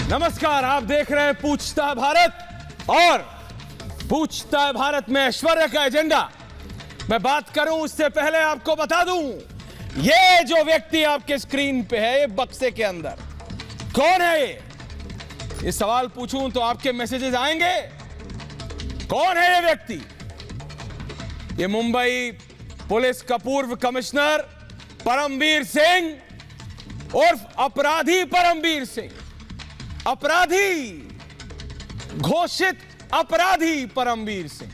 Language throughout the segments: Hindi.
नमस्कार, आप देख रहे हैं पूछता है भारत और पूछता है भारत में ऐश्वर्या का एजेंडा। मैं बात करूं उससे पहले आपको बता दूं, ये जो व्यक्ति आपके स्क्रीन पे है, ये बक्से के अंदर कौन है? ये सवाल पूछूं तो आपके मैसेजेस आएंगे। कौन है ये व्यक्ति? ये मुंबई पुलिस का पूर्व कमिश्नर परमवीर सिंह उर्फ अपराधी परमवीर सिंह, अपराधी, घोषित अपराधी परमवीर सिंह।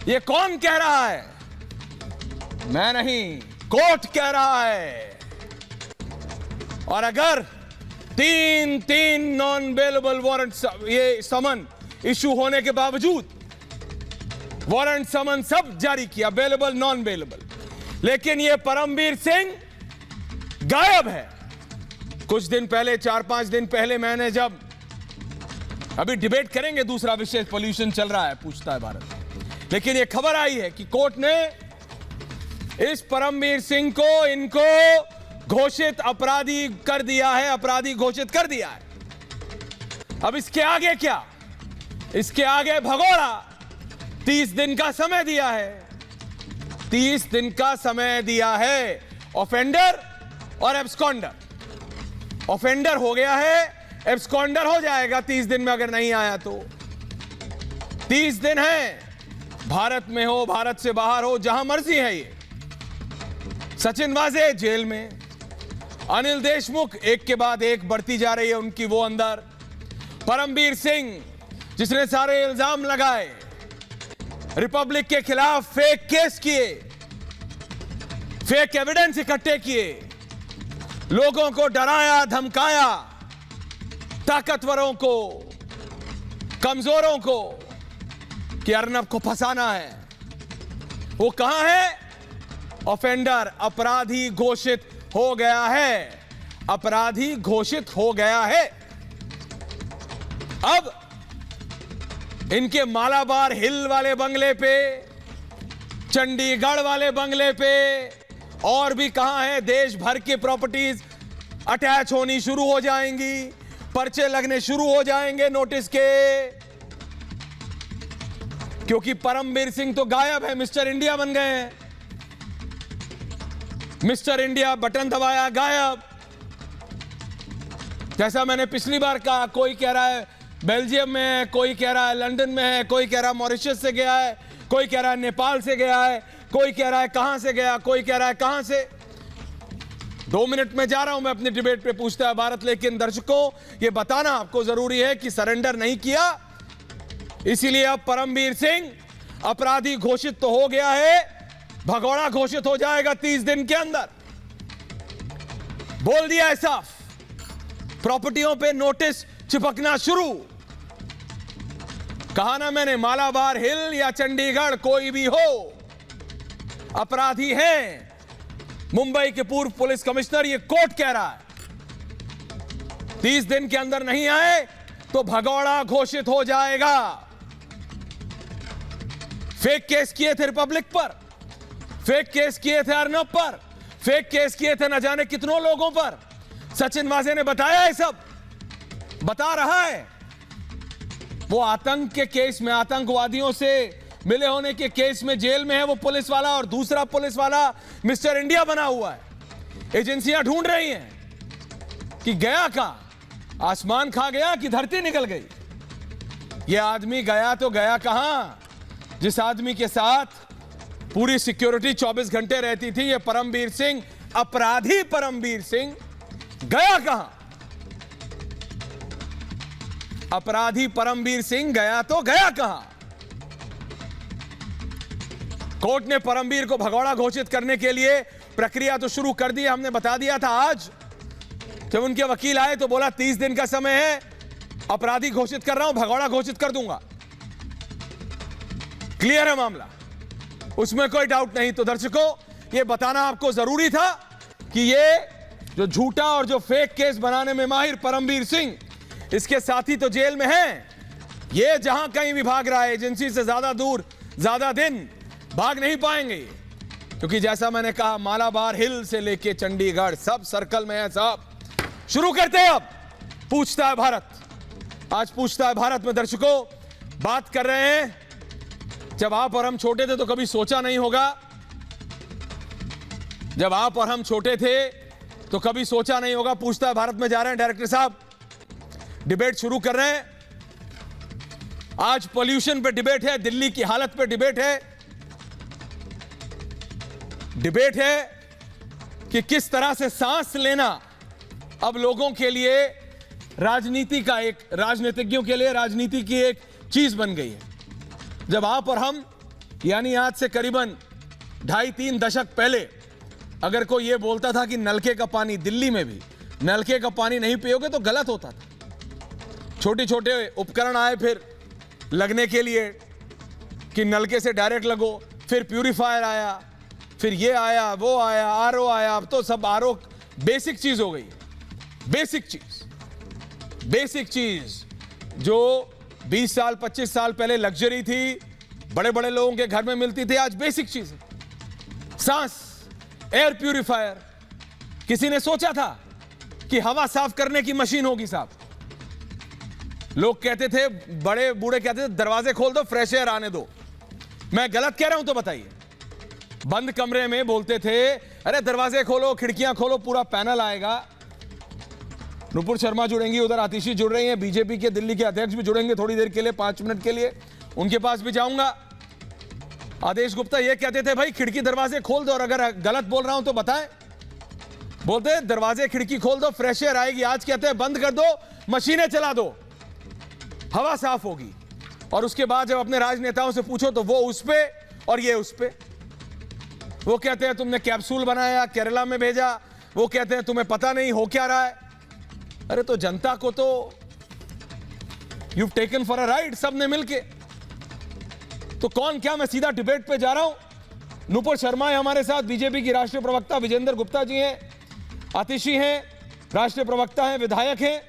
ये कौन कह रहा है? मैं नहीं, कोर्ट कह रहा है। और अगर तीन नॉन बेलेबल वारंट, ये समन इशू होने के बावजूद वारंट समन सब जारी किया, बेलेबल नॉन बेलेबल, लेकिन ये परमवीर सिंह गायब है। कुछ दिन पहले, 4-5 दिन पहले, मैंने जब, अभी डिबेट करेंगे दूसरा विषय, पॉल्यूशन चल रहा है पूछता है भारत, लेकिन यह खबर आई है कि कोर्ट ने इस परमवीर सिंह को, इनको घोषित अपराधी कर दिया है, अपराधी घोषित कर दिया है। अब इसके आगे क्या? इसके आगे भगोड़ा 30 दिन का समय दिया है, 30 दिन का समय दिया है। ऑफेंडर और एब्सकॉन्डर, ऑफेंडर हो गया है, एब्सकॉन्डर हो जाएगा 30 दिन में अगर नहीं आया तो। 30 दिन है, भारत में हो, भारत से बाहर हो, जहां मर्जी है। ये सचिन वाजे जेल में, अनिल देशमुख एक के बाद एक बढ़ती जा रही है उनकी वो अंदर, परमवीर सिंह जिसने सारे इल्जाम लगाए, रिपब्लिक के खिलाफ फेक केस किए, फेक एविडेंस इकट्ठे किए, लोगों को डराया धमकाया, ताकतवरों को, कमजोरों को, कि अर्नब को फंसाना है। वो कहां है? ऑफेंडर, अपराधी घोषित हो गया है, अपराधी घोषित हो गया है। अब इनके मालाबार हिल वाले बंगले पे, चंडीगढ़ वाले बंगले पे, और भी कहां है, देश भर की प्रॉपर्टीज अटैच होनी शुरू हो जाएंगी, पर्चे लगने शुरू हो जाएंगे नोटिस के, क्योंकि परमवीर सिंह तो गायब है, मिस्टर इंडिया बन गए हैं। मिस्टर इंडिया, बटन दबाया, गायब। जैसा मैंने पिछली बार कहा, कोई कह रहा है बेल्जियम में है, कोई कह रहा है लंदन में है, कोई कह रहा है मॉरिशस से गया है, कोई कह रहा है नेपाल से गया है, कोई कह रहा है कहां से गया, कोई कह रहा है कहां से। 2 मिनट में जा रहा हूं मैं अपने डिबेट पे पूछता है भारत, लेकिन दर्शकों ये बताना आपको जरूरी है कि सरेंडर नहीं किया, इसीलिए अब परमवीर सिंह अपराधी घोषित तो हो गया है, भगोड़ा घोषित हो जाएगा 30 दिन के अंदर। बोल दिया है साफ, प्रॉपर्टियों पे नोटिस चिपकना शुरू। कहा ना मैंने, मालाबार हिल या चंडीगढ़, कोई भी हो, अपराधी हैं मुंबई के पूर्व पुलिस कमिश्नर, ये कोर्ट कह रहा है। 30 दिन के अंदर नहीं आए तो भगोड़ा घोषित हो जाएगा। फेक केस किए थे रिपब्लिक पर, फेक केस किए थे अर्नब पर, फेक केस किए थे न जाने कितनों लोगों पर। सचिन वाजे ने बताया है, सब बता रहा है। वो आतंक के केस में, आतंकवादियों से मिले होने के केस में जेल में है वो पुलिस वाला, और दूसरा पुलिस वाला मिस्टर इंडिया बना हुआ है। एजेंसियां ढूंढ रही हैं कि गया कहां, आसमान खा गया कि धरती निकल गई। ये आदमी गया तो गया कहां? जिस आदमी के साथ पूरी सिक्योरिटी 24 घंटे रहती थी, ये परमवीर सिंह, अपराधी परमवीर सिंह, गया कहां? अपराधी परमवीर सिंह गया तो गया कहां? कोर्ट ने परमवीर को भगोड़ा घोषित करने के लिए प्रक्रिया तो शुरू कर दी। हमने बता दिया था आज, जब उनके वकील आए तो बोला 30 दिन का समय है, अपराधी घोषित कर रहा हूं, भगोड़ा घोषित कर दूंगा। क्लियर है मामला, उसमें कोई डाउट नहीं। तो दर्शकों, यह बताना आपको जरूरी था कि ये जो झूठा और जो फेक केस बनाने में माहिर परमवीर सिंह, इसके साथी तो जेल में हैं। ये जहां कहीं भी भाग रहा है, एजेंसी से ज्यादा दूर, ज्यादा दिन भाग नहीं पाएंगे, क्योंकि जैसा मैंने कहा, मालाबार हिल से लेके चंडीगढ़ सब सर्कल में है। साहब शुरू करते हैं अब। पूछता है भारत। आज पूछता है भारत में दर्शकों बात कर रहे हैं, जब आप और हम छोटे थे तो कभी सोचा नहीं होगा, जब आप और हम छोटे थे तो कभी सोचा नहीं होगा। पूछता है भारत में जा रहे हैं डायरेक्टर साहब, डिबेट शुरू कर रहे हैं। आज पॉल्यूशन पे डिबेट है, दिल्ली की हालत पे डिबेट है, डिबेट है कि किस तरह से सांस लेना अब लोगों के लिए राजनीति का एक, राजनीतिज्ञों के लिए राजनीति की एक चीज बन गई है। जब आप और हम, यानी आज से करीबन 2.5-3 दशक पहले अगर कोई ये बोलता था कि नलके का पानी, दिल्ली में भी नलके का पानी नहीं पियोगे तो गलत होता था। छोटे छोटे उपकरण आए फिर लगने के लिए कि नलके से डायरेक्ट लगो, फिर प्यूरिफायर आया, फिर ये आया, वो आया, आरओ आया। अब तो सब आरओ बेसिक चीज हो गई है। बेसिक चीज जो 20 साल 25 साल पहले लग्जरी थी, बड़े बड़े लोगों के घर में मिलती थी, आज बेसिक चीज है। सांस, एयर प्यूरिफायर। किसी ने सोचा था कि हवा साफ करने की मशीन होगी साहब? लोग कहते थे, बड़े बूढ़े कहते थे, दरवाजे खोल दो, फ्रेश एयर आने दो। मैं गलत कह रहा हूं तो बताइए। बंद कमरे में बोलते थे, अरे दरवाजे खोलो, खिड़कियां खोलो, पूरा पैनल आएगा। नुपुर शर्मा जुड़ेंगी, उधर आतिशी जुड़ रही हैं, बीजेपी के दिल्ली के अध्यक्ष भी जुड़ेंगे थोड़ी देर के लिए, 5 मिनट के लिए, उनके पास भी जाऊंगा। आदेश गुप्ता ये कहते थे, भाई खिड़की दरवाजे खोल दो, और अगर गलत बोल रहा हूं तो बताएं। बोलते दरवाजे खिड़की खोल दो, फ्रेश एयर आएगी। आज कहते हैं बंद कर दो, मशीनें चला दो, हवा साफ होगी। और उसके बाद जब अपने राजनेताओं से पूछो तो वो उस पे और ये उस पे। वो कहते हैं तुमने कैप्सूल बनाया, केरला में भेजा, वो कहते हैं तुम्हें पता नहीं हो क्या रहा है। अरे तो जनता को तो you taken for a ride, सबने मिलके। तो कौन क्या, मैं सीधा डिबेट पे जा रहा हूं। नुपुर शर्मा है हमारे साथ, बीजेपी की राष्ट्रीय प्रवक्ता, विजेंद्र गुप्ता जी हैं, आतिशी हैं, राष्ट्रीय प्रवक्ता हैं, विधायक हैं,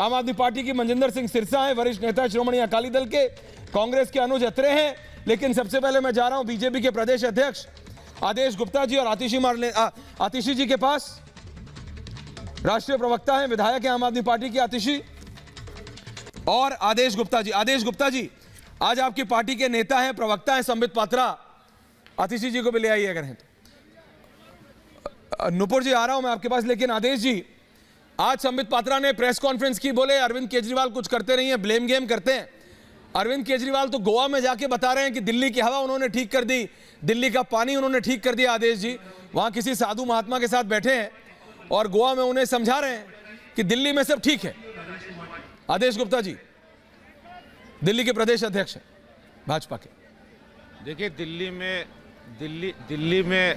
आम आदमी पार्टी की मनजिंदर सिंह सिरसा हैं, वरिष्ठ नेता श्रोमणी अकाली दल के, कांग्रेस के अनुज अत्रे हैं। लेकिन सबसे पहले मैं जा रहा हूं बीजेपी के प्रदेश अध्यक्ष आदेश गुप्ता जी और आतिशी जी के पास। राष्ट्रीय प्रवक्ता हैं, विधायक हैं आम आदमी पार्टी की आतिशी और आदेश गुप्ता जी। आदेश गुप्ता जी, आज आपकी पार्टी के नेता हैं, प्रवक्ता हैं संबित पात्रा, आतिशी जी को भी ले आइए अगर हैं तो। नुपुर जी आ रहा हूं मैं आपके पास, लेकिन आदेश जी, आज संबित पात्रा ने प्रेस कॉन्फ्रेंस की, बोले अरविंद केजरीवाल कुछ करते नहीं है, ब्लेम गेम करते हैं। अरविंद केजरीवाल तो गोवा में जाके बता रहे हैं कि दिल्ली की हवा उन्होंने ठीक कर दी, दिल्ली का पानी उन्होंने ठीक कर दिया। आदेश जी वहां किसी साधु महात्मा के साथ बैठे हैं और गोवा में उन्हें समझा रहे हैं कि दिल्ली में सब ठीक है। आदेश गुप्ता जी, दिल्ली के प्रदेश अध्यक्ष हैं भाजपा के। देखिए, दिल्ली में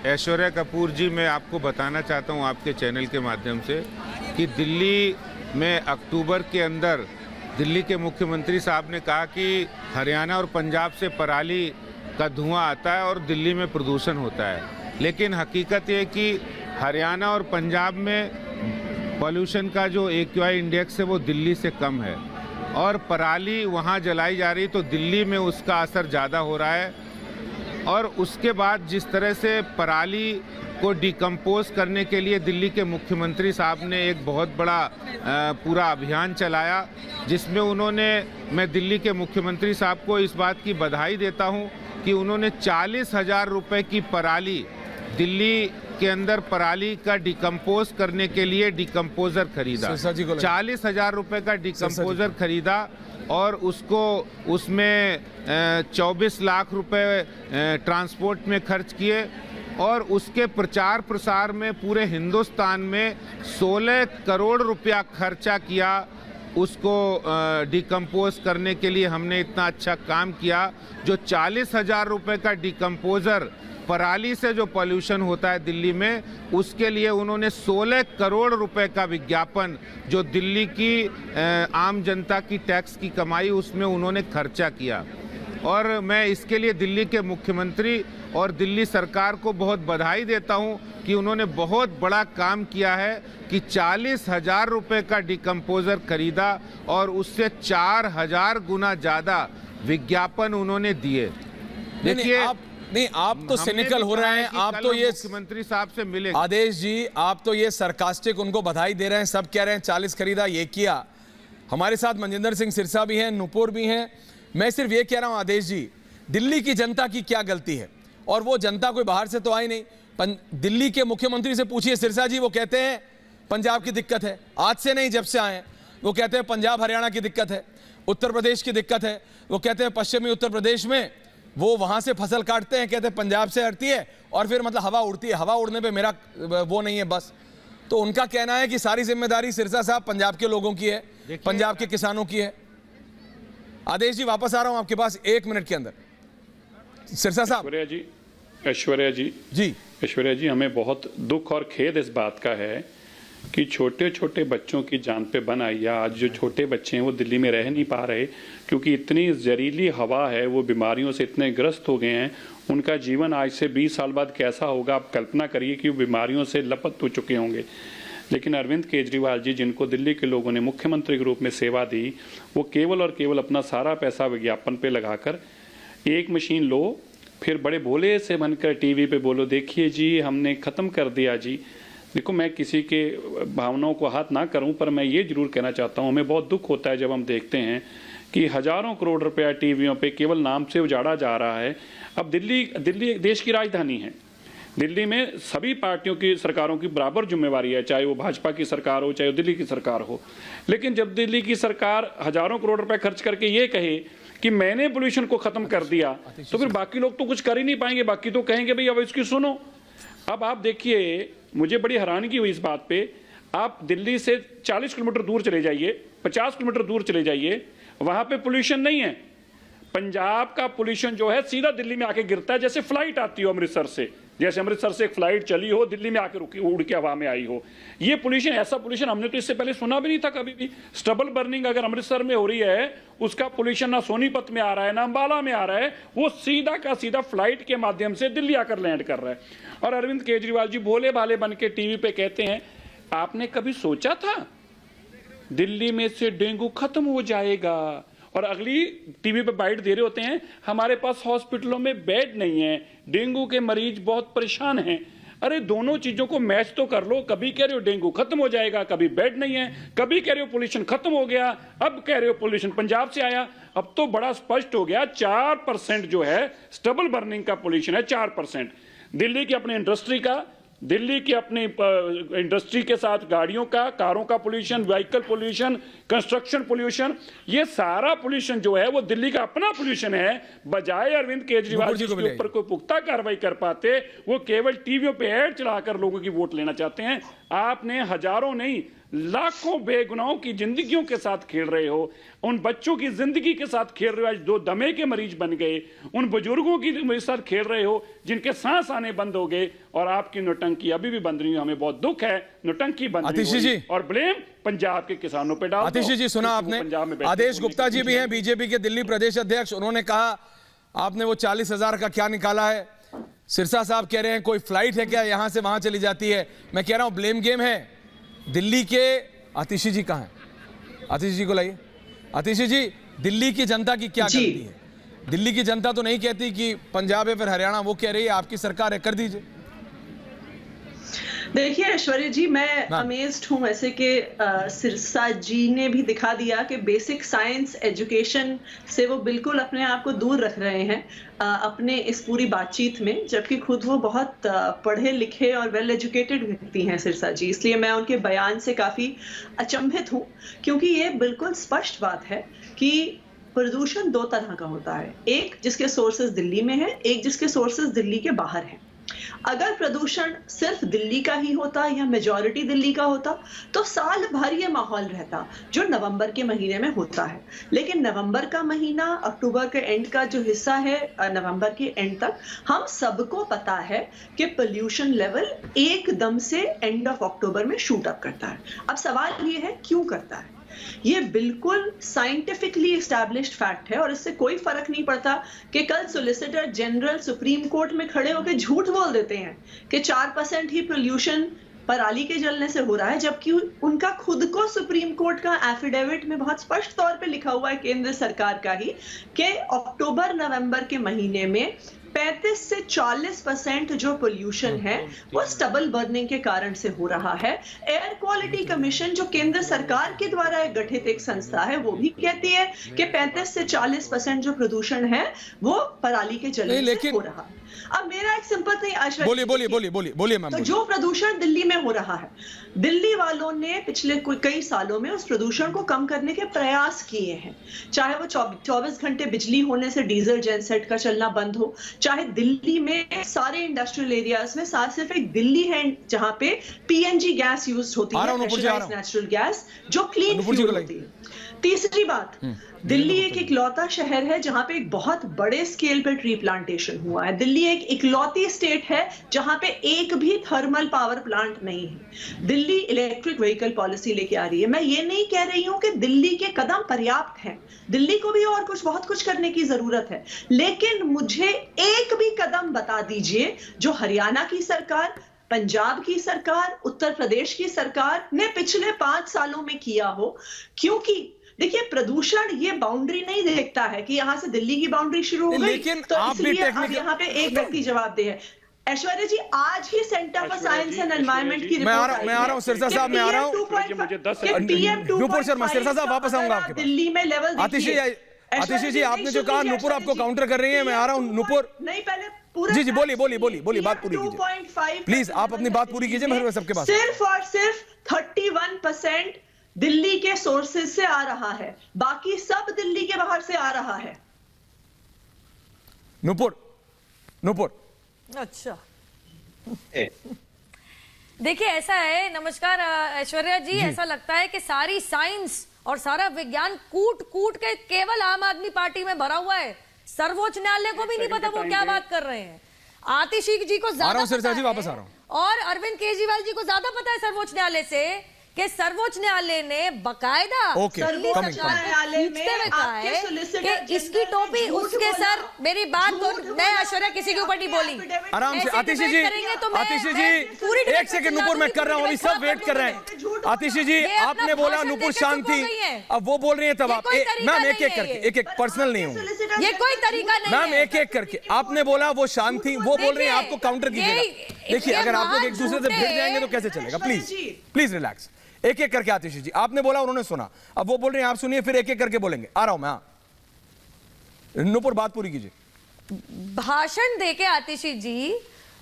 ऐश्वर्या कपूर जी, मैं आपको बताना चाहता हूं आपके चैनल के माध्यम से कि दिल्ली में अक्टूबर के अंदर दिल्ली के मुख्यमंत्री साहब ने कहा कि हरियाणा और पंजाब से पराली का धुआं आता है और दिल्ली में प्रदूषण होता है। लेकिन हकीकत ये कि हरियाणा और पंजाब में पॉल्यूशन का जो AQI इंडेक्स है वो दिल्ली से कम है, और पराली वहाँ जलाई जा रही तो दिल्ली में उसका असर ज़्यादा हो रहा है। और उसके बाद जिस तरह से पराली को डिकम्पोज करने के लिए दिल्ली के मुख्यमंत्री साहब ने एक बहुत बड़ा पूरा अभियान चलाया, जिसमें उन्होंने, मैं दिल्ली के मुख्यमंत्री साहब को इस बात की बधाई देता हूं कि उन्होंने 40,000 रुपए की पराली, दिल्ली के अंदर पराली का डिकम्पोज करने के लिए डिकम्पोजर खरीदा। 40,000 रुपए का डिकम्पोजर खरीदा और उसको, उसमें 24 लाख रुपए ट्रांसपोर्ट में खर्च किए और उसके प्रचार प्रसार में पूरे हिंदुस्तान में 16 करोड़ रुपया खर्चा किया। उसको डिकम्पोज करने के लिए हमने इतना अच्छा काम किया। जो 40,000 रुपए का डिकम्पोजर, पराली से जो पॉल्यूशन होता है दिल्ली में, उसके लिए उन्होंने 16 करोड़ रुपए का विज्ञापन, जो दिल्ली की आम जनता की टैक्स की कमाई, उसमें उन्होंने खर्चा किया। और मैं इसके लिए दिल्ली के मुख्यमंत्री और दिल्ली सरकार को बहुत बधाई देता हूं कि उन्होंने बहुत बड़ा काम किया है कि 40,000 रुपए का डिकम्पोजर खरीदा और उससे 4,000 गुना ज़्यादा विज्ञापन उन्होंने दिए। देखिए, नहीं, आप तो सिनिकल हो रहे हैं। आप तो ये मुख्यमंत्री साहब से मिले। आदेश जी, आप तो ये सरकास्टिक उनको बधाई दे रहे हैं, सब कह रहे हैं 40 खरीदा, ये किया। हमारे साथ मनजिंदर सिंह सिरसा भी हैं, नुपुर भी हैं। मैं सिर्फ ये कह रहा हूं आदेश जी, दिल्ली की जनता की क्या गलती है? और वो जनता कोई बाहर से तो आई नहीं। दिल्ली के मुख्यमंत्री से पूछिए सिरसा जी, वो कहते हैं पंजाब की दिक्कत है। आज से नहीं, जब से आए हैं वो कहते हैं पंजाब हरियाणा की दिक्कत है, उत्तर प्रदेश की दिक्कत है। वो कहते हैं पश्चिमी उत्तर प्रदेश में वो वहां से फसल काटते हैं, कहते हैं पंजाब से हटती है और फिर मतलब हवा उड़ती है, हवा उड़ने पे मेरा वो नहीं है बस। तो उनका कहना है कि सारी जिम्मेदारी सिरसा साहब पंजाब के लोगों की है, पंजाब के किसानों की है। आदेश जी, वापस आ रहा हूं आपके पास 1 मिनट के अंदर। सिरसा साहब। ऐश्वर्या जी, हमें बहुत दुख और खेद इस बात का है कि छोटे छोटे बच्चों की जान पे बन आई है। आज जो छोटे बच्चे हैं वो दिल्ली में रह नहीं पा रहे क्योंकि इतनी जहरीली हवा है, वो बीमारियों से इतने ग्रस्त हो गए हैं। उनका जीवन आज से 20 साल बाद कैसा होगा, आप कल्पना करिए कि वो बीमारियों से लपत हो चुके होंगे। लेकिन अरविंद केजरीवाल जी, जिनको दिल्ली के लोगों ने मुख्यमंत्री के रूप में सेवा दी, वो केवल और केवल अपना सारा पैसा विज्ञापन पे लगाकर एक मशीन लो, फिर बड़े भोले से बनकर टीवी पे बोलो देखिए जी हमने ख़त्म कर दिया जी। देखो, मैं किसी के भावनाओं को हाथ ना करूं, पर मैं ये जरूर कहना चाहता हूं, हमें बहुत दुख होता है जब हम देखते हैं कि हजारों करोड़ रुपया टीवियों पे केवल नाम से उजाड़ा जा रहा है। अब दिल्ली देश की राजधानी है। दिल्ली में सभी पार्टियों की सरकारों की बराबर जिम्मेवारी है, चाहे वो भाजपा की सरकार हो, चाहे वो दिल्ली की सरकार हो। लेकिन जब दिल्ली की सरकार हजारों करोड़ रुपए खर्च करके ये कहे कि मैंने पोल्यूशन को खत्म कर दिया, तो फिर बाकी लोग तो कुछ कर ही नहीं पाएंगे। बाकी तो कहेंगे भाई अब इसकी सुनो। अब आप देखिए, मुझे बड़ी हैरानगी हुई इस बात पे। आप दिल्ली से 40 किलोमीटर दूर चले जाइए, 50 किलोमीटर दूर चले जाइए, वहां पे पोल्यूशन नहीं है। पंजाब का पोल्यूशन जो है सीधा दिल्ली में आके गिरता है, जैसे फ्लाइट आती हो अमृतसर से, जैसे अमृतसर से एक फ्लाइट चली हो, दिल्ली में आके रुकी, उड़ के हवा में आई हो। ये पोल्यूशन, ऐसा पोल्यूशन हमने तो इससे पहले सुना भी नहीं था कभी भी। स्टबल बर्निंग अगर अमृतसर में हो रही है, उसका पोल्यूशन ना सोनीपत में आ रहा है ना अंबाला में आ रहा है, वो सीधा का सीधा फ्लाइट के माध्यम से दिल्ली आकर लैंड कर रहा है। और अरविंद केजरीवाल जी भोले भाले बन के टीवी पे कहते हैं, आपने कभी सोचा था दिल्ली में से डेंगू खत्म हो जाएगा? और अगली टीवी पे बाइट दे रहे होते हैं, हमारे पास हॉस्पिटलों में बेड नहीं है, डेंगू के मरीज बहुत परेशान हैं। अरे दोनों चीजों को मैच तो कर लो। कभी कह रहे हो डेंगू खत्म हो जाएगा, कभी बेड नहीं है, कभी कह रहे हो पोल्यूशन खत्म हो गया, अब कह रहे हो पोल्यूशन पंजाब से आया। अब तो बड़ा स्पष्ट हो गया, 4% जो है स्टबल बर्निंग का पोल्यूशन है, 4%। दिल्ली की अपनी इंडस्ट्री का, दिल्ली की अपनी इंडस्ट्री के साथ गाड़ियों का, कारों का pollution, vehicle pollution, construction pollution, ये सारा पोल्यूशन जो है वो दिल्ली का अपना पोल्यूशन है। बजाय अरविंद केजरीवाल जी के ऊपर कोई पुख्ता कार्रवाई कर पाते, वो केवल टीवियों पे ऐड चलाकर लोगों की वोट लेना चाहते हैं। आपने हजारों नहीं लाखों बेगुनाहों की जिंदगियों के साथ खेल रहे हो, उन बच्चों की जिंदगी के साथ खेल रहे हो, आज 2 दमे के मरीज बन गए, उन बुजुर्गों के साथ खेल रहे हो जिनके सांस आने बंद हो गए, और आपकी नौटंकी अभी भी बंद नहीं हुई। हमें बहुत दुख है, नौटंकी बंद नहीं हुई, और ब्लेम पंजाब के किसानों पे डाल दो। आतिशी जी, सुना आपने? आदेश गुप्ता जी भी हैं, बीजेपी के दिल्ली प्रदेश अध्यक्ष। उन्होंने कहा आपने वो 40,000 का क्या निकाला है। सिरसा साहब कह रहे हैं कोई फ्लाइट है क्या, यहां से वहां चली जाती है। मैं कह रहा हूं ब्लेम गेम है। दिल्ली के आतिशी जी कहां हैं? आतिशी जी को लाइए। आतिशी जी, दिल्ली की जनता की क्या गलती है? दिल्ली की जनता तो नहीं कहती कि पंजाब है फिर हरियाणा, वो कह रही है आपकी सरकार है, कर दीजिए। देखिए ऐश्वर्या जी, मैं अमेज्ड हूँ ऐसे कि सिरसा जी ने भी दिखा दिया कि बेसिक साइंस एजुकेशन से वो बिल्कुल अपने आप को दूर रख रहे हैं अपने इस पूरी बातचीत में, जबकि खुद वो बहुत पढ़े लिखे और वेल एजुकेटेड व्यक्ति हैं सिरसा जी। इसलिए मैं उनके बयान से काफ़ी अचंभित हूँ, क्योंकि ये बिल्कुल स्पष्ट बात है कि प्रदूषण 2 तरह का होता है, एक जिसके सोर्सेज दिल्ली में है, एक जिसके सोर्सेज दिल्ली के बाहर हैं। अगर प्रदूषण सिर्फ दिल्ली का ही होता या मेजॉरिटी दिल्ली का होता तो साल भर ये माहौल रहता जो नवंबर के महीने में होता है। लेकिन नवंबर का महीना, अक्टूबर के एंड का जो हिस्सा है, नवंबर के एंड तक हम सबको पता है कि पोल्यूशन लेवल एकदम से एंड ऑफ अक्टूबर में शूट अप करता है। अब सवाल ये है क्यों करता है? ये बिल्कुल साइंटिफिकली एस्टैब्लिश्ड फैक्ट है और इससे कोई फर्क नहीं पड़ता कि कल सॉलिसिटर जनरल सुप्रीम कोर्ट में खड़े होकर झूठ बोल देते हैं कि 4% ही पोल्यूशन पराली के जलने से हो रहा है, जबकि उनका खुद को सुप्रीम कोर्ट का एफिडेविट में बहुत स्पष्ट तौर पे लिखा हुआ है केंद्र सरकार का ही कि अक्टूबर नवंबर के महीने में 35 से 40% जो पोल्यूशन है वो स्टबल बर्निंग के कारण से हो रहा है। एयर क्वालिटी कमीशन जो केंद्र सरकार के द्वारा गठित एक संस्था है वो भी कहती है कि 35 से 40% जो प्रदूषण है वो पराली के जलने से हो रहा है। अब मेरा एक सिंपल नहीं, बोलिए मैम। तो जो प्रदूषण दिल्ली में हो रहा है, दिल्ली वालों ने पिछले कई सालों में उस प्रदूषण को कम करने के प्रयास किए हैं, चाहे वो 24 घंटे बिजली होने से डीजल जेनसेट का चलना बंद हो, चाहे दिल्ली में सारे इंडस्ट्रियल एरियाज में सिर्फ एक दिल्ली है जहां पे पीएनजी गैस यूज होती है, प्रेशराइज्ड नेचुरल गैस जो क्लीन फ्यूल होती है। तीसरी बात, दिल्ली एक इकलौता शहर है जहां पे एक बहुत बड़े स्केल पे ट्री प्लांटेशन हुआ है। दिल्ली एक इकलौती स्टेट है जहां पे एक भी थर्मल पावर प्लांट नहीं है। दिल्ली इलेक्ट्रिक व्हीकल पॉलिसी लेके आ रही है। मैं ये नहीं कह रही हूं कि दिल्ली के कदम पर्याप्त हैं, दिल्ली को भी और बहुत कुछ करने की जरूरत है, लेकिन मुझे एक भी कदम बता दीजिए जो हरियाणा की सरकार, पंजाब की सरकार, उत्तर प्रदेश की सरकार ने पिछले 5 सालों में किया हो। क्योंकि देखिए, प्रदूषण ये बाउंड्री नहीं देखता है कि यहां से दिल्ली की बाउंड्री शुरू हो गई, लेकिन तो आप भी इसलिए अब यहाँ पे एक व्यक्ति जवाब दे है। ऐश्वर्या जी, आज ही centre for science and environment की मैं आ रहा हूं सिरसा साहब, मैं आ रहा हूं। नुपुर शर्मा, सिरसा साहब वापस आऊंगा आपके पास। दिल्ली में लेवल आतिशी जी, आपने जो कहा नुपुर आपको काउंटर कर रही है, मैं आ रहा हूं नुपुर। नहीं, पहले पूरा जी बोलिए, बात पूरी कीजिए प्लीज, आप अपनी बात पूरी कीजिए, मेरे सबके पास। सिर्फ और सिर्फ 31% दिल्ली के सोर्सेज से आ रहा है, बाकी सब दिल्ली के बाहर से आ रहा है। नुपुर अच्छा, देखिए ऐसा है, नमस्कार ऐश्वर्या जी, ऐसा लगता है कि सारी साइंस और सारा विज्ञान कूट कूट के केवल आम आदमी पार्टी में भरा हुआ है। सर्वोच्च न्यायालय को भी नहीं पता वो क्या बात कर रहे हैं। आतिशी जी को ज्यादा पता है, वापस आ रहा हूं। और अरविंद केजरीवाल जी को ज्यादा पता है सर्वोच्च न्यायालय से कि सर्वोच्च न्यायालय ने बकायदा दिल्ली सरकार को खींचते हुए कहा है कि इसकी टोपी उसके सर। मेरी बात तो मैं ऐश्वर्या किसी के ऊपर नहीं बोली, आराम से। आतिशी जी, एक सेकंड नुपुर, मैं कर रहा हूं, अभी सब वेट कर रहे हैं। आतिशी जी, आपने बोला नुपुर शांत थी, अब वो बोल रही है तब आप। मैम एक एक पर्सनल नहीं हूं, ये कोई तरीका नहीं मैम, एक करके आपने बोला वो शांत थी, वो बोल रही है, आपको काउंटर कीजिएगा। देखिए, अगर आप लोग एक दूसरे से भिड़ जाएंगे तो कैसे चलेगा। प्लीज रिलैक्स, एक करके। आतिशी जी, आपने बोला, उन्होंने सुना, अब वो बोल रहे हैं, आप सुनिए, फिर एक करके बोलेंगे। आ रहा हूं मैं। नुपुर बात पूरी कीजिए। भाषण देके आतिशी जी,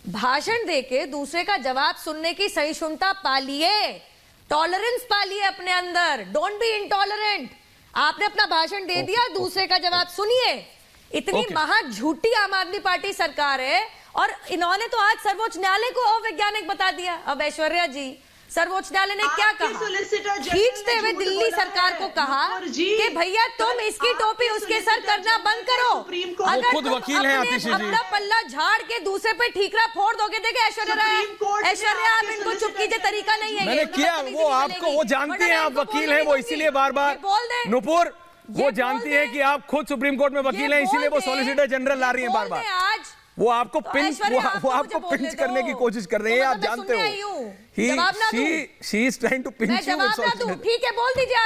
भाषण देके दूसरे का जवाब सुनने की सहिष्णुता पालिए, टॉलरेंस पालिए अपने अंदर। Don't be intolerant. आपने अपना भाषण दे दिया, दूसरे का जवाब सुनिए। इतनी महा झूठी आम आदमी पार्टी सरकार है, और इन्होंने तो आज सर्वोच्च न्यायालय को अवैज्ञानिक बता दिया। अब ऐश्वर्या जी, सर्वोच्च न्यायालय ने क्या कहा? खींचते हुए दिल्ली सरकार को कहा कि भैया तुम इसकी टोपी उसके सर करना बंद करो। अगर खुद वकील हैं आतिशी जी, अपना पल्ला झाड़ के दूसरे पे ठीकरा फोड़ दोगे। देखे ऐश्वर्या, आप इनको चुप कीजिए, तरीका नहीं है। मैंने किया, वो आपको, वो जानती हैं आप वकील हैं, वो इसीलिए बार बार नुपुर, वो जानती है कि आप खुद सुप्रीम कोर्ट में वकील हैं, इसीलिए वो सॉलिसिटर जनरल ला रही है बार बार। आज वो आपको पिंच, वो आपको पिंच करने की कोशिश कर रही है, आप जानते हो। She is trying to pinch you with solicitor. ठीक है, बोल दीजिए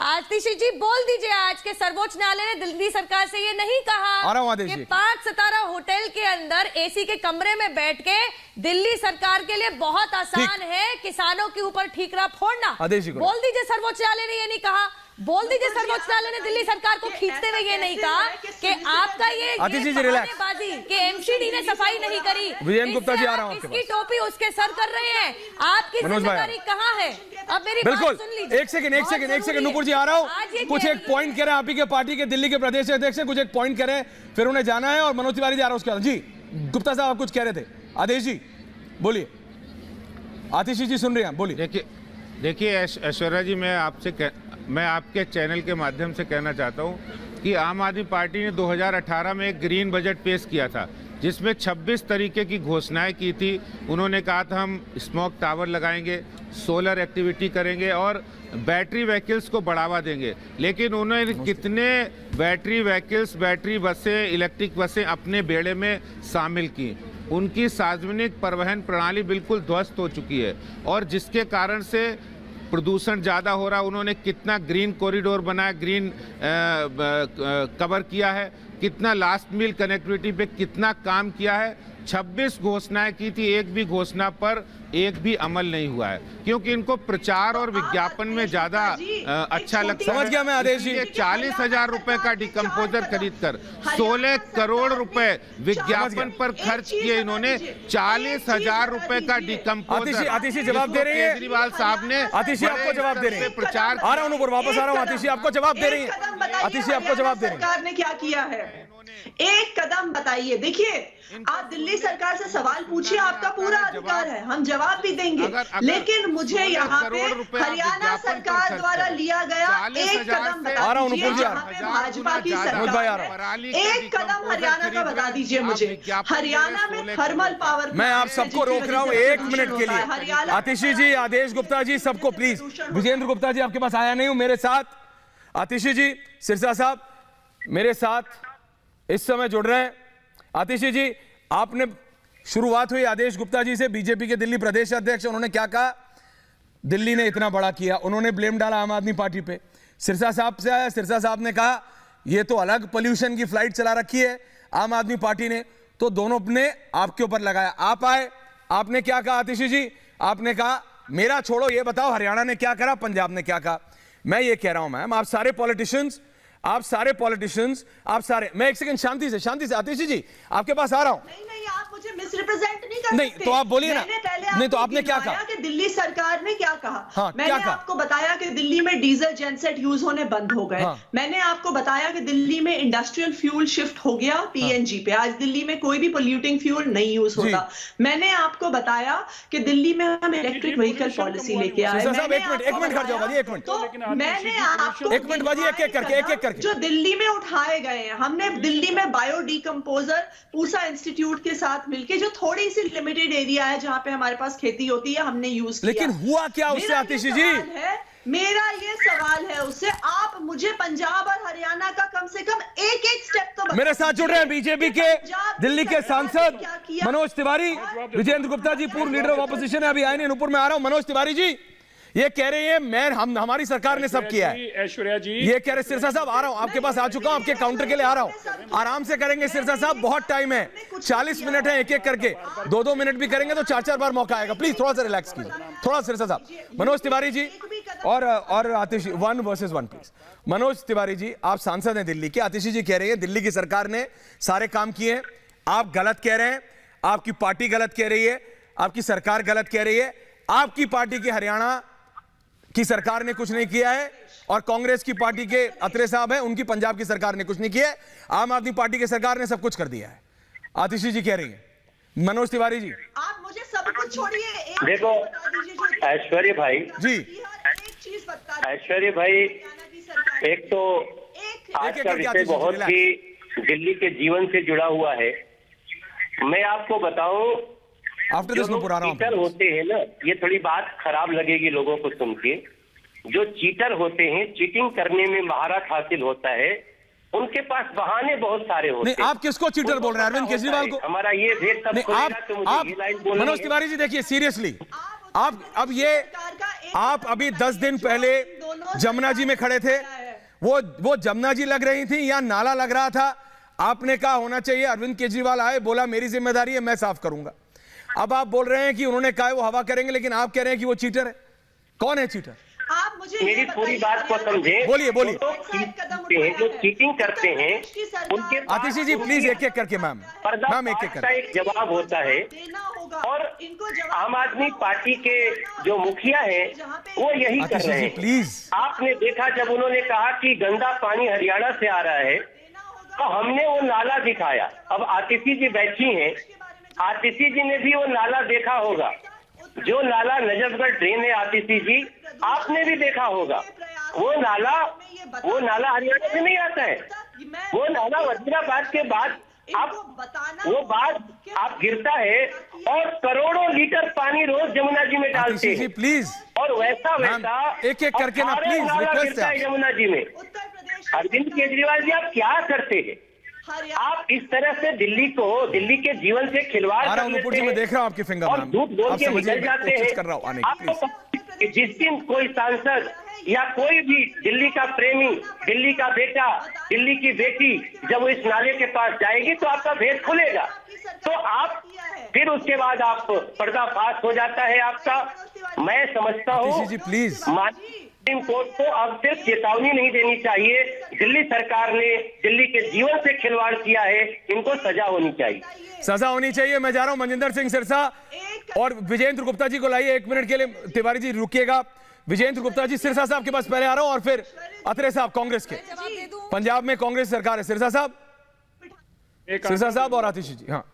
आतिशी जी बोल दीजिए। आज के सर्वोच्च न्यायालय ने दिल्ली सरकार से ये नहीं कहा कि 5 सितारा होटल के अंदर एसी के कमरे में बैठ के दिल्ली सरकार के लिए बहुत आसान है किसानों के ऊपर ठीकरा फोड़ना। बोल दीजिए, सर्वोच्च न्यायालय ने ये नहीं कहा। बोल दीजिए, सर्वोच्च न्यायालय ने दिल्ली सरकार को खींचते हुए ये नहीं कहा कि आपका ये बहानेबाजी कि एमसीडी ने सफाई नहीं करी, विजय गुप्ता जी आ रहा हूं, इसकी टोपी उसके सर कर रहे हैं। आपकी जिम्मेदारी कहाँ है? अब मेरी बात सुन लीजिए। एक सेकंड नुपुर जी, आ रहा हूं। कुछ एक पॉइंट कह रहे हैं, आप ही के पार्टी के दिल्ली के प्रदेश अध्यक्ष कुछ एक पॉइंट कह रहे हैं, फिर उन्हें जाना है, और मनोज तिवारी जी आ रहा है उसके बाद। जी गुप्ता साहब, आप कुछ कह रहे थे। आदेश जी बोलिए। आतिशी जी सुन रहे हैं, बोलिए। देखिए ऐश्वर्या जी, मैं आपके चैनल के माध्यम से कहना चाहता हूं कि आम आदमी पार्टी ने 2018 में एक ग्रीन बजट पेश किया था, जिसमें 26 तरीके की घोषणाएं की थी। उन्होंने कहा था हम स्मोक टावर लगाएंगे, सोलर एक्टिविटी करेंगे और बैटरी व्हीकल्स को बढ़ावा देंगे। लेकिन उन्होंने कितने बैटरी व्हीकल्स, बैटरी बसें, इलेक्ट्रिक बसें अपने बेड़े में शामिल की? उनकी सार्वजनिक परिवहन प्रणाली बिल्कुल ध्वस्त हो चुकी है और जिसके कारण से प्रदूषण ज़्यादा हो रहा है। उन्होंने कितना ग्रीन कॉरिडोर बनाया, ग्रीन कवर किया है, कितना लास्ट मील कनेक्टिविटी पे कितना काम किया है। 26 घोषणाएं की थी, एक भी घोषणा पर एक भी अमल नहीं हुआ है, क्योंकि इनको प्रचार और विज्ञापन में ज्यादा अच्छा लगता है। समझ गया मैं आदेश जी। 40,000 रुपए का डिकम्पोजर खरीद कर 16 करोड़ रुपए विज्ञापन पर खर्च किए इन्होंने। 40,000 रुपए का डिकम्पोजर। आतिशी जवाब दे रही है केजरीवाल साहब ने। आतिशी आपको जवाब दे रही है। प्रचार आ रहा हूं ऊपर, वापस आ रहा हूं। आतिशी आपको जवाब दे रही है। आतिशी आपको जवाब दे रही है। सरकार ने क्या किया है, एक कदम बताइए। देखिए, आप दिल्ली सरकार से सवाल पूछिए, आपका पूरा अधिकार है, हम जवाब भी देंगे। लेकिन मुझे यहाँ पे हरियाणा सरकार द्वारा लिया गया एक कदम बता दीजिए जहाँ पे भाजपा की सरकार है। एक कदम हरियाणा का बता दीजिए मुझे। हरियाणा में थर्मल पावर, मैं आप सबको रोक रहा हूँ 1 मिनट के लिए। आतिशी जी, आदेश गुप्ता जी, सबको प्लीज। विजेंद्र गुप्ता जी आपके पास आया नहीं हूं मेरे साथ। आतिशी जी, सिरसा साहब मेरे साथ इस समय जुड़ रहे हैं। आतिशी जी, आपने शुरुआत हुई आदेश गुप्ता जी से, बीजेपी के दिल्ली प्रदेश अध्यक्ष। उन्होंने क्या कहा, दिल्ली ने इतना बड़ा किया, उन्होंने ब्लेम डाला आम आदमी पार्टी पे। सिरसा साहब से आया, सिरसा साहब ने कहा ये तो अलग पोल्यूशन की फ्लाइट चला रखी है आम आदमी पार्टी ने, तो दोनों ने आपके ऊपर लगाया। आप आए, आपने क्या कहा आतिशी जी? आपने कहा मेरा छोड़ो, ये बताओ हरियाणा ने क्या करा, पंजाब ने क्या कहा। मैं ये कह रहा हूं मैम, आप सारे पॉलिटिशियंस, मैं एक सेकंड शांति से आतिशी जी आपके पास आ रहा हूं। नहीं, आप मुझे मिसरिप्रेजेंट नहीं कर नहीं, सकते। तो आप बोलिए ना। नहीं तो आपने क्या कहा कि दिल्ली सरकार ने क्या कहा? हाँ, मैंने क्या कहा? आपको बताया कि दिल्ली में डीजल जेनसेट यूज होने बंद हो गए। हाँ। मैंने आपको बताया कि दिल्ली में इंडस्ट्रियल फ्यूल शिफ्ट हो गया पीएनजी पे। आज दिल्ली में कोई भी पोल्यूटिंग फ्यूल नहीं यूज होता। मैंने आपको बताया कि दिल्ली में हम इलेक्ट्रिक व्हीकल पॉलिसी लेके आए। एक मिनट खड़ जाओ बाजी, एक मिनट। तो मैंने आपको एक मिनट बाजी, एक करके जो दिल्ली में उठाए गए हैं, हमने दिल्ली में बायो डिकम्पोजर पूसा इंस्टीट्यूट के साथ मिलके, जो थोड़ी सी लिमिटेड एरिया है जहां पे हमारे पास खेती होती है, हमने यूज किया। लेकिन हुआ क्या उससे आतिशी जी? मेरा ये सवाल है उससे, आप मुझे पंजाब और हरियाणा का कम से कम एक स्टेप तो मेरे साथ जुड़ रहे हैं बीजेपी के दिल्ली के सांसद मनोज तिवारी। विजेंद्र गुप्ता जी पूर्व लीडर ऑफ ऑपोजिशन है, अभी आए नहीं, ऊपर में आ रहा हूं। मनोज तिवारी जी ये कह रहे हैं हमारी सरकार ने सब किया है। ऐश्वर्या जी ये कह रहे, सिरसा साहब आ रहा हूं, आपके पास आ चुका हूं, आपके काउंटर के लिए आ रहा हूं। आराम से करेंगे सिरसा साहब, बहुत टाइम है, 40 मिनट है, एक करके 2-2 मिनट भी करेंगे तो 4-4 बार मौका आएगा। प्लीज थोड़ा सा रिलैक्स कीजिए, थोड़ा। सिरसा साहब, मनोज तिवारी जी और आतिशी 1 वर्सेस 1 प्लीज। मनोज तिवारी जी, आप सांसद हैं दिल्ली के। आतिशी जी कह रहे हैं दिल्ली की सरकार ने सारे काम किए, आप गलत कह रहे हैं, आपकी पार्टी गलत कह रही है, आपकी सरकार गलत कह रही है। आपकी पार्टी की हरियाणा की सरकार ने कुछ नहीं किया है और कांग्रेस की पार्टी के अत्रे साहब हैं, उनकी पंजाब की सरकार ने कुछ नहीं किया है। आम आदमी पार्टी की सरकार ने सब कुछ कर दिया है, आतिशी जी कह रही हैं। मनोज तिवारी जी, आप मुझे सब कुछ छोड़िए, देखो ऐश्वर्य भाई जी, एक चीज बता। ऐश्वर्य भाई, एक तो आज का विषय बहुत ही दिल्ली के जीवन से जुड़ा हुआ है। मैं आपको बताऊं, आफ्टर दिस मैं पूरा रहा हूं। चीटर होते हैं ना, ये थोड़ी बात खराब लगेगी लोगों को सुन के, जो चीटर होते हैं, चीटिंग करने में महारत हासिल होता है, उनके पास बहाने बहुत सारे होते हैं। नहीं, आप किसको चीटर बोल रहे हैं? अरविंद केजरीवाल को? हमारा ये भेद तब खुलेगा तो मुझे ये लाइन बोलनी है। मनोज तिवारी जी देखिए, सीरियसली आप अब ये, आप अभी 10 दिन पहले जमुना जी में खड़े थे, वो जमुना जी लग रही थी या नाला लग रहा था? आपने कहा होना चाहिए, अरविंद केजरीवाल आए, बोला मेरी जिम्मेदारी है, मैं साफ करूंगा। अब आप बोल रहे हैं कि उन्होंने कहा वो हवा करेंगे, लेकिन आप कह रहे हैं कि वो चीटर है। कौन है चीटर? आप मुझे मेरी पूरी बात को समझे। बोलिए। जो चीटिंग करते हैं उनके, आतिशी जी प्लीज एक करके मैम एक करके। एक जवाब होता है और आम आदमी पार्टी के जो मुखिया है वो यही कर रहे हैं। प्लीज, आपने देखा जब उन्होंने कहा कि गंदा पानी हरियाणा से आ रहा है, तो हमने वो नाला दिखाया। अब आतिशी जी बैठी हैं, आतिशी जी ने भी वो नाला देखा होगा, जो नाला नजफगढ़ ड्रेन है। आतिशी जी आपने भी देखा होगा, वो नाला हरियाणा से नहीं आता है, वो नाला वजीराबाद के बाद आप गिरता है और करोड़ों लीटर पानी रोज जमुना जी में डालते हैं। प्लीज, और वैसा एक करके ना प्लीज, नाला गिरता है जमुना जी में। अरविंद केजरीवाल जी, आप क्या करते हैं? आप इस तरह से दिल्ली के जीवन से खिलवाड़ आ रहा कर हूं लेते नुपुर जी, मैं हैं देख रहा हूं आपके फिंगर और मैम। झूठ बोल आप के समझिए, निकल मैं जाते कोशिश हैं। कर रहा हूं आने की, आपको प्लीज। जिस दिन कोई सांसद या कोई भी दिल्ली का प्रेमी, दिल्ली का बेटा, दिल्ली की बेटी जब वो इस नाले के पास जाएगी तो आपका भेद खुलेगा, तो आप फिर उसके बाद आप पर्दाफाश हो जाता है आपका। मैं समझता हूँ आतिशी जी, प्लीज। सुप्रीम कोर्ट को अब सिर्फ चेतावनी नहीं देनी चाहिए, दिल्ली सरकार ने दिल्ली के जीवन से खिलवाड़ किया है, इनको सजा होनी चाहिए। सजा होनी चाहिए। मैं जा रहा हूं मनजिंदर सिंह सिरसा और विजेंद्र गुप्ता जी को लाइए 1 मिनट के लिए। तिवारी जी रुकिएगा। विजेंद्र गुप्ता जी, सिरसा साहब के पास पहले आ रहा हूं और फिर अत्रे साहब कांग्रेस के। पंजाब में कांग्रेस सरकार है। सिरसा साहब, सिरसा साहब और आतिशी जी। हाँ,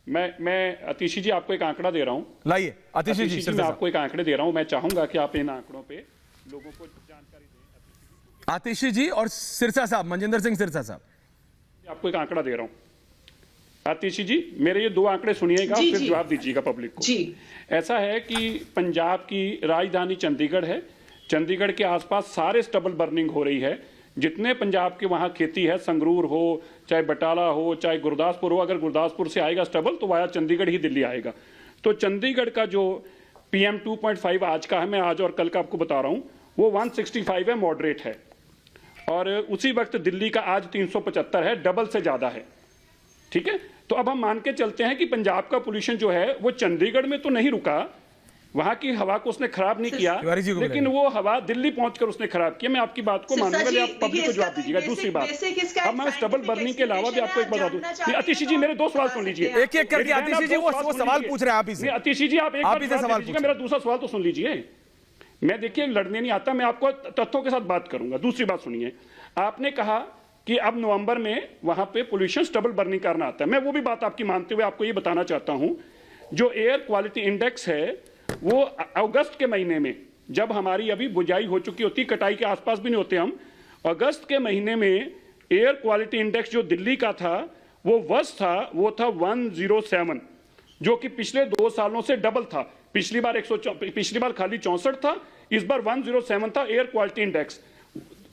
मैं आतिशी जी आपको एक आंकड़ा दे रहा हूं। लाइए आतिशी जी। मैं सिरसा साहब, आपको एक आंकड़े दे रहा हूं। मैं चाहूंगा कि आप इन आंकड़ों पे लोगों को जानकारी दें। आतिशी जी और सिरसा साहब, मनजिंदर सिंह सिरसा साहब। आपको एक आंकड़ा दे रहा हूं। आतिशी जी, मेरे ये 2 आंकड़े सुनिएगा, जी, फिर जी। जवाब दीजिएगा पब्लिक को। जी। ऐसा है कि पंजाब की राजधानी चंडीगढ़ है। चंडीगढ़ के आसपास सारे स्टबल बर्निंग हो रही है। जितने पंजाब के वहां खेती है, संगरूर हो, चाहे बटाला हो, चाहे गुरदासपुर हो, अगर गुरदासपुर से आएगा स्टबल तो वाया चंडीगढ़ ही दिल्ली आएगा। तो चंडीगढ़ का जो PM 2.5 आज का है, मैं आज और कल का आपको बता रहा हूं, वो 165 है, मॉडरेट है। और उसी वक्त दिल्ली का आज 375 है, डबल से ज्यादा है। ठीक है, तो अब हम मान के चलते हैं कि पंजाब का पोल्यूशन जो है वो चंडीगढ़ में तो नहीं रुका, वहां की हवा को उसने खराब नहीं किया, तिवारी जी को लेकिन वो हवा दिल्ली पहुंचकर उसने खराब किया। मैं आपकी बात को सिरसा मानूंगा, जी, आप पब्लिक को देखिए, जवाब दीजिएगा। इसका दूसरी बात, basic इसका अब मैं स्टबल scientific बर्निंग के अलावा भी आपको एक बता दूं। explanation है, आप आतिशी जी, जानना मेरे 2 सवाल सुन चाहते लीजिए। हैं। एक-एक करके आतिशी जी वो सवाल पूछ रहे हैं आप ही से। आतिशी जी, आप एक आप ही से बार सवाल दीजिएगा, पूछिए। मेरा दूसरा सवाल तो सुन लीजिए। मैं देखिए लड़ने नहीं आता, मैं आपको तथ्यों के साथ बात करूंगा। दूसरी बात सुनिए, आपने कहा कि अब नवंबर में वहां पे पोल्यूशन स्टबल बर्निंग करना आता है। मैं वो भी बात आपकी मानते हुए आपको ये बताना चाहता हूं, जो एयर क्वालिटी इंडेक्स है वो अगस्त के महीने में, जब हमारी अभी बुझाई हो चुकी होती, कटाई के आसपास भी नहीं होते हम, अगस्त के महीने में एयर क्वालिटी इंडेक्स जो दिल्ली का था वो वर्स्ट था, वो था 107, जो कि पिछले 2 सालों से डबल था। पिछली बार खाली 64 था, इस बार 107 था एयर क्वालिटी इंडेक्स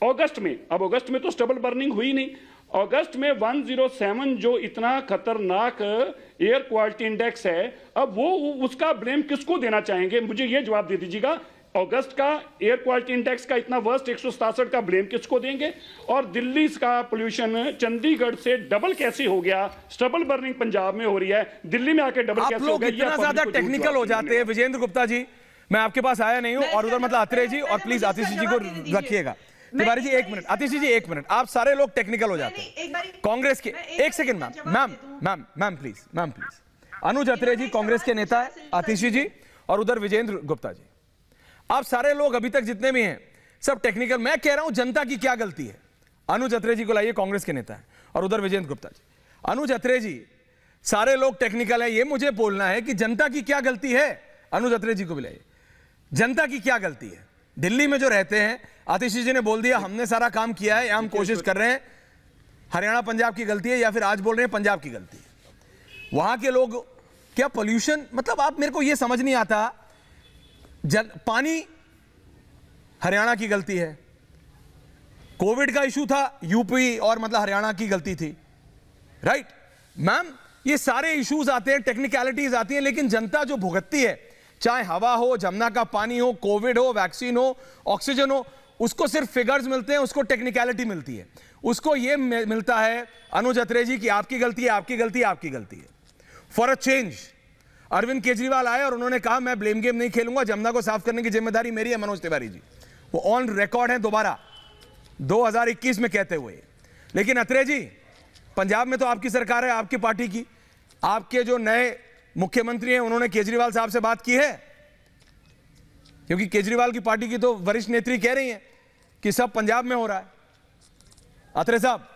अगस्त में। अब अगस्त में तो स्टबल बर्निंग हुई नहीं, अगस्त में 107 जो इतना खतरनाक एयर क्वालिटी इंडेक्स है, अब वो उसका ब्लेम किसको देना चाहेंगे? मुझे ये जवाब दे दीजिएगा, अगस्त का एयर क्वालिटी इंडेक्स का इतना वर्स्ट 167 का ब्लेम किसको देंगे? और दिल्ली का पोल्यूशन चंडीगढ़ से डबल कैसे हो गया? स्टबल बर्निंग पंजाब में हो रही है, दिल्ली में आके डबल आप कैसे हो लोग गया? ये इतना आप ज्यादा पब्लिक को टेक्निकल जवाब हो जाते हैं। विजेंद्र गुप्ता जी, मैं आपके पास आया नहीं हूं, और उधर मतलब अत्रे जी, और प्लीज आतिशी जी को रखिएगा। तिवारी जी 1 मिनट, आतिशी जी 1 मिनट, आप सारे लोग टेक्निकल हो जाते हैं। कांग्रेस के 1 सेकंड मैम प्लीज। अनुज अत्रे जी कांग्रेस के नेता है, आतिशी जी, और उधर विजेंद्र गुप्ता जी। आप सारे लोग अभी तक जितने भी हैं सब टेक्निकल। मैं कह रहा हूं जनता की क्या गलती है? अनुज अत्रे जी को लाइए, कांग्रेस के नेता है, और उधर विजेंद्र गुप्ता जी। अनुज अत्रे जी, सारे लोग टेक्निकल है, ये मुझे बोलना है कि जनता की क्या गलती है? अनुज अत्रे जी को भी लाइए। जनता की क्या गलती है? दिल्ली में जो रहते हैं, आतिशी जी ने बोल दिया हमने सारा काम किया है या हम कोशिश कर रहे हैं, हरियाणा पंजाब की गलती है, या फिर आज बोल रहे हैं पंजाब की गलती है। वहां के लोग क्या पोल्यूशन, मतलब आप, मेरे को यह समझ नहीं आता, पानी हरियाणा की गलती है, कोविड का इशू था यूपी और मतलब हरियाणा की गलती थी, राइट मैम? ये सारे इश्यूज आते हैं, टेक्निकलिटीज आती हैं, लेकिन जनता जो भुगतती है, चाहे हवा हो, जमुना का पानी हो, कोविड हो, वैक्सीन हो, ऑक्सीजन हो, उसको सिर्फ फिगर्स मिलते हैं, उसको टेक्निकलिटी मिलती है, उसको ये मिलता है अनुज अत्रे जी की आपकी गलती है, आपकी गलती है, आपकी गलती है। For a change Arvind Kejriwal आए और उन्होंने कहा मैं ब्लेम गेम नहीं खेलूंगा, जमुना को साफ करने की जिम्मेदारी मेरी है, मनोज तिवारी जी। वो ऑन रिकॉर्ड है दोबारा 2021 में कहते हुए। लेकिन अत्रे जी, पंजाब में तो आपकी सरकार है, आपकी पार्टी की, आपके जो नए मुख्यमंत्री हैं उन्होंने केजरीवाल साहब से बात की है? क्योंकि केजरीवाल की पार्टी की तो वरिष्ठ नेत्री कह रही हैं कि सब पंजाब में हो रहा है। अत्रे साहब,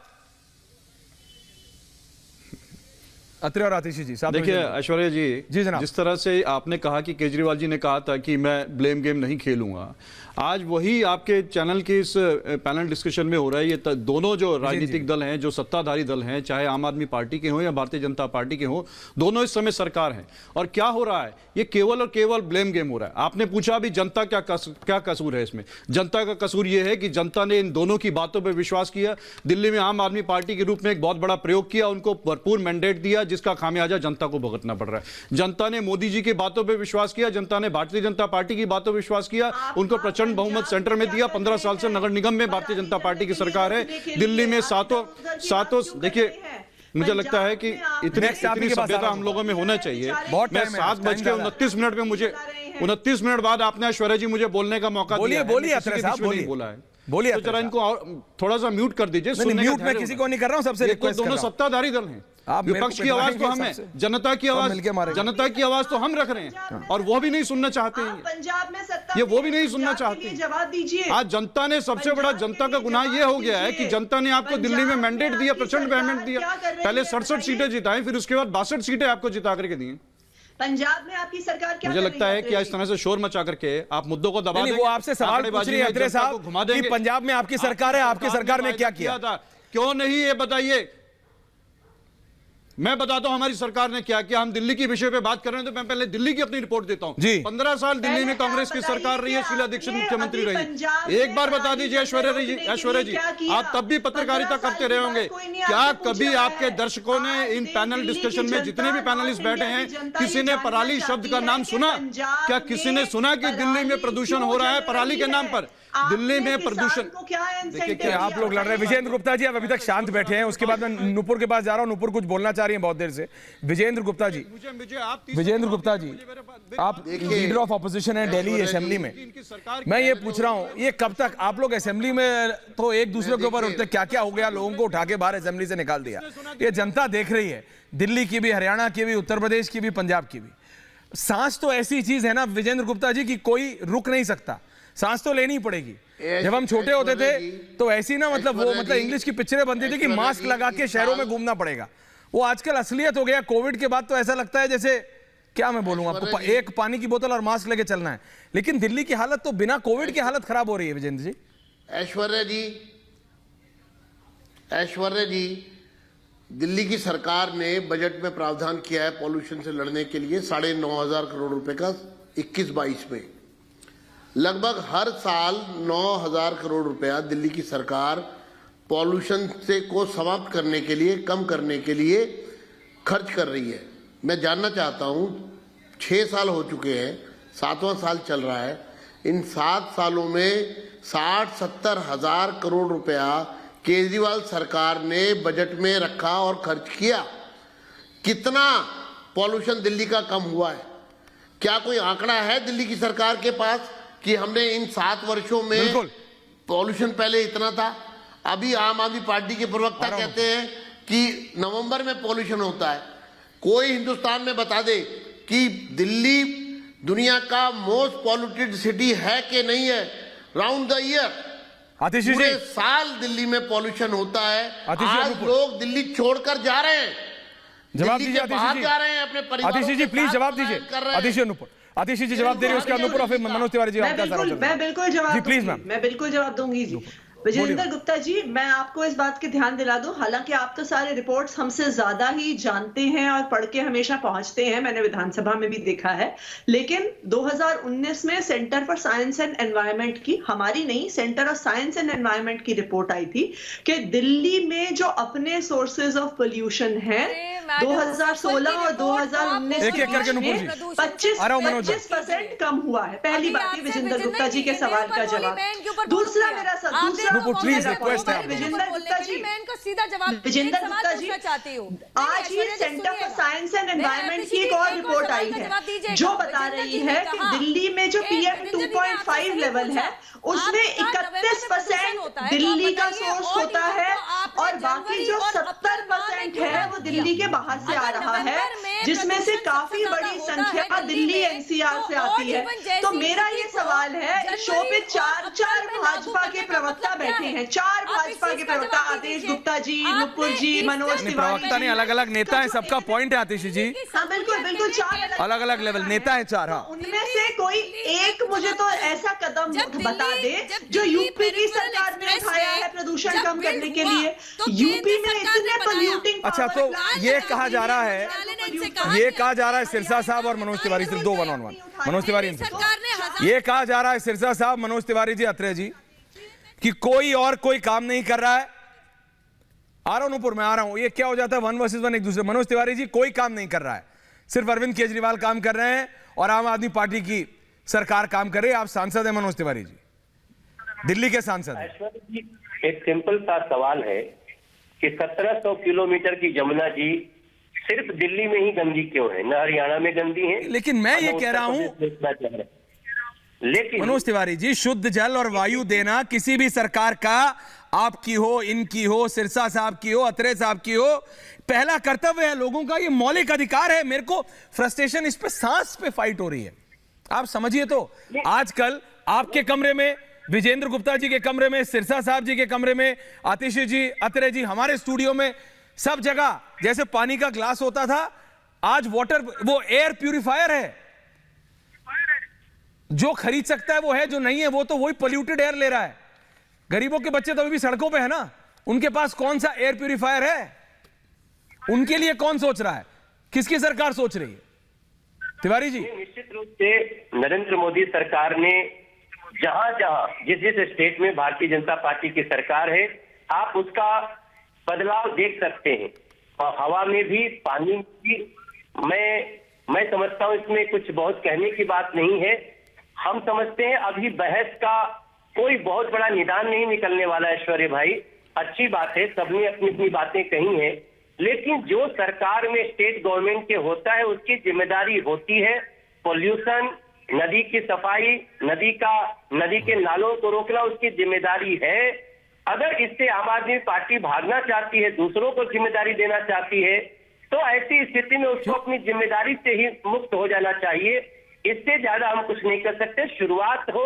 अत्रे और आतिशी जी साहब। देखिए ऐश्वर्या जी, जनाब। जिस तरह से आपने कहा कि केजरीवाल जी ने कहा था कि मैं ब्लेम गेम नहीं खेलूंगा, आज वही आपके चैनल के इस पैनल डिस्कशन में हो रहा है। ये दोनों जो राजनीतिक दल हैं, जो सत्ताधारी दल हैं, चाहे आम आदमी पार्टी के हों या भारतीय जनता पार्टी के हों, दोनों इस समय सरकार हैं। और क्या हो रहा है, ये केवल और केवल ब्लेम गेम हो रहा है। आपने पूछा अभी जनता क्या कसूर है इसमें। जनता का कसूर ये है कि जनता ने इन दोनों की बातों पर विश्वास किया, दिल्ली में आम आदमी पार्टी के रूप में एक बहुत बड़ा प्रयोग किया, उनको भरपूर मैंडेट दिया, जिसका खामियाजा जनता को भुगतना पड़ रहा है। जनता ने मोदी जी की बातों पर विश्वास किया, जनता ने भारतीय जनता पार्टी की बातों पर विश्वास किया, उनको प्रचंड बहुमत सेंटर में दिया। 15 साल से नगर निगम में भारतीय जनता पार्टी की सरकार है। दिल्ली में सातों देखिए, मुझे लगता है कि इतनी सभ्यता हम लोगों में होना चाहिए। मैं 7:29 में मुझे 29 मिनट बाद आपने ऐश्वर्या जी मुझे बोलने का मौका दिया। बोलिए अत्रे साहब, बोला है, बोलिए तो जरा इनको थोड़ा सा म्यूट कर दीजिए। म्यूट मैं किसी को नहीं कर रहा हूं, सबसे रिक्वेस्ट कर रहा हूं। दोनों सत्ताधारी दल हैं, विपक्ष की आवाज तो हम है, जनता की आवाज तो हम रख रहे हैं, और वो भी नहीं सुनना चाहते हैं। पंजाब में सत्ता ये वो भी नहीं सुनना चाहते। जवाब दीजिए। आज जनता ने सबसे बड़ा जनता का गुनाह ये हो गया है कि जनता ने आपको दिल्ली में मैंडेट दिया, प्रचंड मैंडेट दिया। पहले 67 सीटें जिताई, फिर उसके बाद 62 सीटें आपको जिता करके दी। पंजाब में आपकी सरकार क्या मुझे लगता है कि इस तरह से शोर मचा करके आप मुद्दों को दबा देंगे। वो आपसे सवाल पूछ रही है अत्रे साहब कि पंजाब में आपकी सरकार है, आपकी सरकार ने क्या किया था, क्यों नहीं, ये बताइए। मैं बताता हूं हमारी सरकार ने क्या किया। हम दिल्ली के विषय पे बात कर रहे हैं तो मैं पहले दिल्ली की अपनी रिपोर्ट देता हूं। 15 साल दिल्ली में कांग्रेस की सरकार रही है, शीला दीक्षित मुख्यमंत्री रही। एक बार बता दीजिए ऐश्वर्या जी, आप तब भी पत्रकारिता करते रहे होंगे, क्या कभी आपके दर्शकों ने इन पैनल डिस्कशन में जितने भी पैनलिस्ट बैठे हैं, किसी ने पराली शब्द का नाम सुना? क्या किसी ने सुना कि दिल्ली में प्रदूषण हो रहा है पराली के नाम पर? दिल्ली में प्रदूषण, देखिए आप लोग लड़ रहे हैं। विजेंद्र गुप्ता जी आप अभी तक शांत बैठे हैं, उसके बाद मैं नुपुर के पास जा रहा हूं। नुपुर कुछ बोलना चाह रही हैं बहुत देर से। विजेंद्र गुप्ता जी, आप लीडर ऑफ ऑपोजिशन है दिल्ली असेंबली में। मैं ये पूछ रहा हूं, ये कब तक आप लोग असेंबली में तो एक दूसरे के ऊपर उठते, क्या क्या हो गया, लोगों को उठा के बाहर असेंबली से निकाल दिया। ये जनता देख रही है, दिल्ली की भी, हरियाणा की भी, उत्तर प्रदेश की भी, पंजाब की भी। सांस तो ऐसी चीज है ना विजेंद्र गुप्ता जी की कोई रुक नहीं सकता, सांस तो लेनी पड़ेगी। जब हम छोटे होते थे तो ऐसी ना मतलब इंग्लिश की पिक्चरें बनती थी कि मास्क लगा के शहरों में घूमना पड़ेगा। वो आजकल असलियत हो गया। कोविड के बाद तो ऐसा लगता है जैसे, क्या मैं बोलूं आपको, एक पानी की बोतल और मास्क लेके चलना है। लेकिन दिल्ली की हालत तो बिना कोविड की हालत खराब हो रही है। विजेंद्र जी, ऐश्वर्या जी, दिल्ली की सरकार ने बजट में प्रावधान किया है पॉल्यूशन से लड़ने के लिए 9,500 करोड़ रुपए का 21-22 में। लगभग हर साल 9,000 करोड़ रुपया दिल्ली की सरकार पॉल्यूशन से को समाप्त करने के लिए, कम करने के लिए खर्च कर रही है। मैं जानना चाहता हूं, 6 साल हो चुके हैं, 7वां साल चल रहा है, इन 7 सालों में 60-70 हजार करोड़ रुपया केजरीवाल सरकार ने बजट में रखा और खर्च किया। कितना पॉल्यूशन दिल्ली का कम हुआ है? क्या कोई आंकड़ा है दिल्ली की सरकार के पास कि हमने इन 7 वर्षों में पॉल्यूशन, पहले इतना था, अभी आम आदमी पार्टी के प्रवक्ता कहते हैं कि नवंबर में पॉल्यूशन होता है। कोई हिंदुस्तान में बता दे कि दिल्ली दुनिया का मोस्ट पॉल्यूटेड सिटी है कि नहीं है? राउंड द ईयर, पूरे साल दिल्ली में पॉल्यूशन होता है। आज लोग दिल्ली छोड़कर जा रहे हैं, जवाब दीजिए बाहर जा रहे हैं अपने परिवार। आतिशी जी प्लीज जवाब दीजिए। आतिशी जी जवाब दे रही है, उसके बाद नुपुर और फिर मनोज तिवारी जी। मैं बिल्कुल जवाब दूंगी, मैं बिल्कुल जवाब दूंगी जी। विजेंद्र गुप्ता जी, मैं आपको इस बात के ध्यान दिला दूं, हालांकि आप तो सारे रिपोर्ट्स हमसे ज्यादा ही जानते हैं और पढ़ के हमेशा पहुंचते हैं, मैंने विधानसभा में भी देखा है। लेकिन 2019 में centre for science and environment की, हमारी नहीं, centre of science and environment की रिपोर्ट आई थी कि दिल्ली में जो अपने सोर्सेज ऑफ पोल्यूशन है 2016 और 2019 में 25% कम हुआ है। पहली बात ये विजेंद्र गुप्ता जी के सवाल का जवाब। दूसरा मेरा प्लीज रिक्वेस्ट है विजेंद्र गुप्ता जी, मैं इनका सीधा जवाब विजेंद्र गुप्ता जी चाहती हूँ। आज ही centre for science and environment की एक और रिपोर्ट आई है जो बता रही है कि दिल्ली में जो PM 2.5 लेवल है उसमें 31% दिल्ली का सोर्स होता है और बाकी जो 70% है वो दिल्ली के बाहर से आ रहा है, जिसमें से काफी बड़ी संख्या दिल्ली एनसीआर से आती है। तो मेरा ये सवाल है, शो पे चार भाजपा के प्रवक्ता बैठे हैं, 4 भाजपा के प्रवक्ता, आतिश गुप्ता जी, नुपुर जी, मनोज तिवारी। प्रवक्ता नहीं, अलग अलग नेता है, सबका पॉइंट है आतिश जी। हाँ बिल्कुल बिल्कुल, 4 अलग अलग लेवल नेता है 4। हाँ, उनमें से कोई एक मुझे तो ऐसा कदम बता दे जो यूपी की सरकार ने उठाया है प्रदूषण कम करने के लिए। यूपी में इतने पोल्यूटिंग। अच्छा, तो ये कहा जा रहा है सिरसा साहब और मनोज तिवारी, सिर्फ 2 1-on-1 मनोज तिवारी, ये कहा जा रहा है सिरसा साहब, मनोज तिवारी जी, अत्रे जी, कि कोई काम नहीं कर रहा है। आ रहा हूं नूपुर, मैं आ रहा हूं। ये क्या हो जाता है 1 वर्सेस 1 एक दूसरे। मनोज तिवारी जी, कोई काम नहीं कर रहा है, सिर्फ अरविंद केजरीवाल काम कर रहे हैं और आम आदमी पार्टी की सरकार काम कर रही है। आप सांसद हैं मनोज तिवारी जी, दिल्ली के सांसद हैं। ऐश्वर्या जी, एक सिंपल सा सवाल है कि 1700 किलोमीटर की यमुना जी सिर्फ दिल्ली में ही गंदी क्यों है, न हरियाणा में गंदी है? लेकिन मैं ये कह रहा हूं लेकिन मनोज तिवारी जी, शुद्ध जल और वायु देना किसी भी सरकार का, आपकी हो, इनकी हो, सिरसा साहब की हो, अत्रे साहब की हो, पहला कर्तव्य है। लोगों का ये मौलिक अधिकार है। मेरे को फ्रस्ट्रेशन इस पे, सांस पे फाइट हो रही है। आप समझिए तो, आजकल आपके कमरे में, विजेंद्र गुप्ता जी के कमरे में, सिरसा साहब जी के कमरे में, आतिश जी, अत्रे जी, हमारे स्टूडियो में, सब जगह जैसे पानी का ग्लास होता था, आज वाटर, वो एयर प्यूरिफायर है। जो खरीद सकता है वो है, जो नहीं है वो तो वही पोल्यूटेड एयर ले रहा है। गरीबों के बच्चे तो अभी भी सड़कों पे है ना, उनके पास कौन सा एयर प्यूरिफायर है? उनके लिए कौन सोच रहा है? किसकी सरकार सोच रही है? तिवारी जी, निश्चित रूप से नरेंद्र मोदी सरकार ने जहां जहां जिस स्टेट में भारतीय जनता पार्टी की सरकार है, आप उसका बदलाव देख सकते हैं। और हवा में भी, पानी में भी, मैं समझता हूं इसमें कुछ बहुत कहने की बात नहीं है। हम समझते हैं अभी बहस का कोई बहुत बड़ा निदान नहीं निकलने वाला है। ऐश्वर्या भाई, अच्छी बात है, सबने अपनी अपनी बातें कही हैं, लेकिन जो सरकार में स्टेट गवर्नमेंट के होता है उसकी जिम्मेदारी होती है पोल्यूशन, नदी की सफाई, नदी के नालों को रोकना उसकी जिम्मेदारी है। अगर इससे आम आदमी पार्टी भागना चाहती है, दूसरों को जिम्मेदारी देना चाहती है, तो ऐसी स्थिति में उसको अपनी जिम्मेदारी से ही मुक्त हो जाना चाहिए। इससे ज्यादा हम कुछ नहीं कर सकते। शुरुआत हो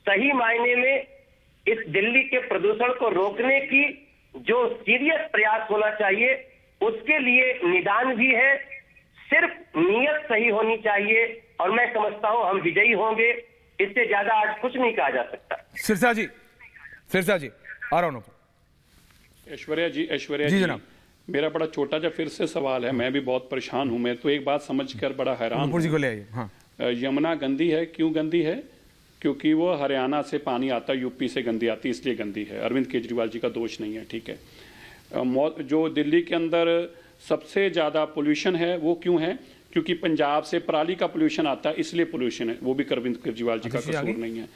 सही मायने में इस दिल्ली के प्रदूषण को रोकने की, जो सीरियस प्रयास होना चाहिए, उसके लिए निदान भी है। सिर्फ नीयत सही होनी चाहिए और मैं समझता हूं हम विजयी होंगे। इससे ज्यादा आज कुछ नहीं कहा जा सकता। सिरसा जी, आ रहा हूं। ऐश्वर्या जी जनाब, मेरा बड़ा छोटा सा फिर से सवाल है। मैं भी बहुत परेशान हूं। मैं तो एक बात समझकर बड़ा हैरान हूं। जी को ले आइए। हाँ, यमुना गंदी है, क्यों गंदी है? क्योंकि वो हरियाणा से पानी आता है, यूपी से गंदी आती है, इसलिए गंदी है। अरविंद केजरीवाल जी का दोष नहीं है, ठीक है। जो दिल्ली के अंदर सबसे ज़्यादा पोल्यूशन है वो क्यों है? क्योंकि पंजाब से पराली का पोल्यूशन आता है, इसलिए पोल्यूशन है। वो भी अरविंद केजरीवाल जी का कसूर नहीं है।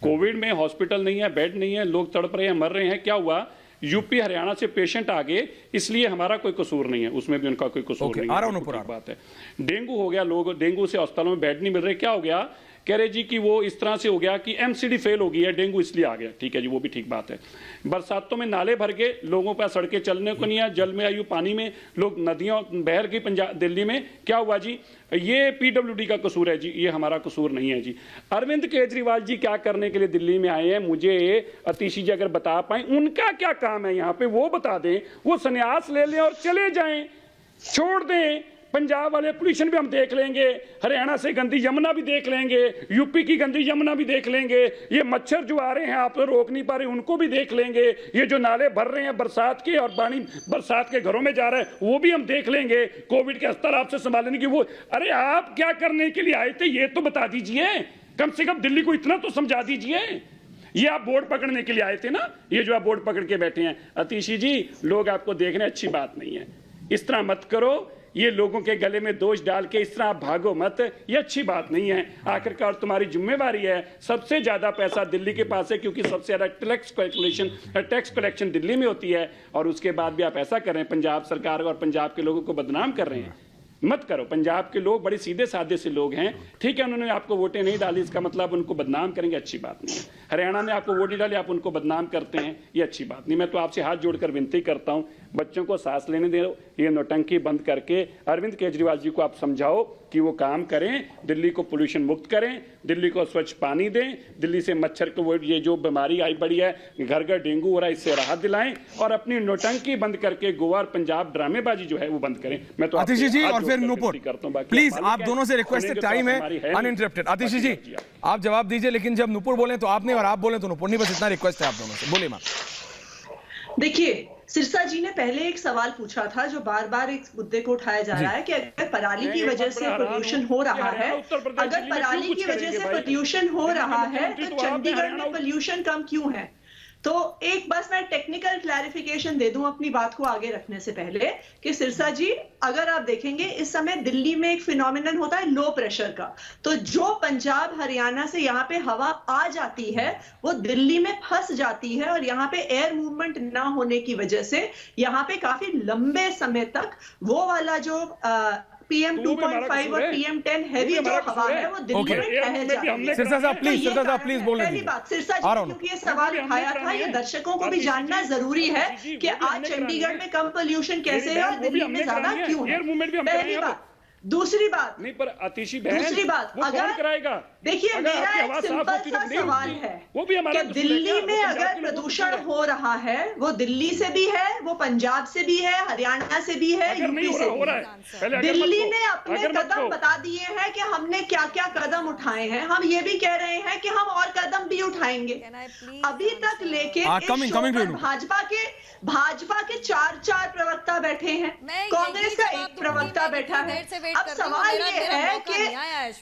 कोविड में हॉस्पिटल नहीं है, बेड नहीं है, लोग तड़प रहे हैं, मर रहे हैं, क्या हुआ? यूपी हरियाणा से पेशेंट आ गए, इसलिए हमारा कोई कसूर नहीं है, उसमें भी उनका कोई कसूर नहीं है। बात है डेंगू हो गया, लोग डेंगू से अस्पतालों में बेड नहीं मिल रहे, क्या हो गया? कह रहे जी कि वो इस तरह से हो गया कि एमसीडी फेल हो गई है, डेंगू इसलिए आ गया। ठीक है जी, वो भी ठीक बात है। बरसातों में नाले भर गए, लोगों पर सड़कें चलने को नहीं है, जल में आयु पानी में लोग नदियों बहर गई पंजाब दिल्ली में, क्या हुआ जी? ये पीडब्ल्यूडी का कसूर है जी, ये हमारा कसूर नहीं है जी। अरविंद केजरीवाल जी क्या करने के लिए दिल्ली में आए हैं, मुझे अतिशी जी अगर बता पाए उनका क्या काम है यहाँ पे, वो बता दें। वो संन्यास ले लें और चले जाएं, छोड़ दें। पंजाब वाले पोल्यूशन भी हम देख लेंगे, हरियाणा से गंदी यमुना भी देख लेंगे, यूपी की गंदी यमुना भी देख लेंगे, ये मच्छर जो आ रहे हैं आप तो रोक नहीं पा रहे उनको भी देख लेंगे, ये जो नाले भर रहे हैं बरसात के और पानी बरसात के घरों में जा रहा है वो भी हम देख लेंगे। कोविड के अस्तर आपसे संभालने की वो, अरे आप क्या करने के लिए आए थे ये तो बता दीजिए, कम से कम दिल्ली को इतना तो समझा दीजिए। ये आप बोर्ड पकड़ने के लिए आए थे ना, ये जो आप बोर्ड पकड़ के बैठे हैं। अतिशी जी, लोग आपको देख रहे हैं, अच्छी बात नहीं है, इस तरह मत करो। ये लोगों के गले में दोष डाल के इस तरह आप भागो मत, ये अच्छी बात नहीं है। आखिरकार तुम्हारी जिम्मेवारी है, सबसे ज्यादा पैसा दिल्ली के पास है क्योंकि सबसे ज्यादा टैक्स कलेक्शन दिल्ली में होती है, और उसके बाद भी आप ऐसा कर रहे हैं, पंजाब सरकार और पंजाब के लोगों को बदनाम कर रहे हैं। मत करो। पंजाब के लोग बड़े सीधे साधे से लोग हैं, ठीक है, उन्होंने आपको वोटें नहीं डाली, इसका मतलब उनको बदनाम करेंगे, अच्छी बात नहीं है। हरियाणा में आपको वोट नहीं डाली, आप उनको बदनाम करते हैं, ये अच्छी बात नहीं। मैं तो आपसे हाथ जोड़कर विनती करता हूं, बच्चों को सांस लेने दो, ये नौटंकी बंद करके अरविंद केजरीवाल जी को आप समझाओ कि वो काम करें, दिल्ली को पोल्यूशन मुक्त करें, दिल्ली को स्वच्छ पानी दें, दिल्ली से मच्छर को ये जो बीमारी आई पड़ी है, घर घर डेंगू हो रहा है, इससे राहत दिलाएं, और अपनी नौटंकी बंद करके गोवा और पंजाब ड्रामेबाजी जो है वो बंद करें। मैं तो आतिशी जी और फिर नूपुर, प्लीज आप दोनों से रिक्वेस्ट, टाइम है अनइंटरप्टेड। आतिशी जी आप जवाब दीजिए, लेकिन जब नूपुर बोले तो आपने और आप बोले तो नूपुर नहीं, बस इतना रिक्वेस्ट है आप दोनों से। बोलिए मैम। देखिए, सिरसा जी ने पहले एक सवाल पूछा था जो बार बार एक मुद्दे को उठाया जा रहा है कि अगर पराली की वजह से पोल्यूशन हो रहा है, अगर पराली की वजह से पोल्यूशन हो रहा है तो चंडीगढ़ में पोल्यूशन कम क्यों है? तो एक बस मैं टेक्निकल क्लैरिफिकेशन दे दूं अपनी बात को आगे रखने से पहले कि सिरसा जी, अगर आप देखेंगे इस समय दिल्ली में एक फिनोमिनन होता है लो प्रेशर का, तो जो पंजाब हरियाणा से यहाँ पे हवा आ जाती है वो दिल्ली में फंस जाती है, और यहाँ पे एयर मूवमेंट ना होने की वजह से यहाँ पे काफी लंबे समय तक वो वाला जो PM 2.5 और PM 10 हैवी जो हवा है वो दिल्ली में ठहर जाती है। सिरसा साहब प्लीज बोलने पहली बात सिरसा जी, क्योंकि ये सवाल उठाया था, ये दर्शकों को भी जानना जरूरी है कि आज चंडीगढ़ में कम पोल्यूशन कैसे है और दिल्ली में ज्यादा क्यों है। पहली बात। दूसरी बात नहीं, पर आतिशी बहन, दूसरी बात, वो कौन कराएगा? देखिए, मेरा एक सिंपल सा सवाल है कि दिल्ली में अगर प्रदूषण हो रहा है, वो दिल्ली से भी है, वो पंजाब से भी है, हरियाणा से भी है, यूपी से भी है। दिल्ली ने अपने कदम बता दिए हैं कि हमने क्या क्या कदम उठाए हैं। हम ये भी कह रहे हैं कि हम और कदम भी उठाएंगे। अभी तक लेके भाजपा के 4 प्रवक्ता बैठे हैं, कांग्रेस का 1 प्रवक्ता बैठा है। अब सवाल ये है कि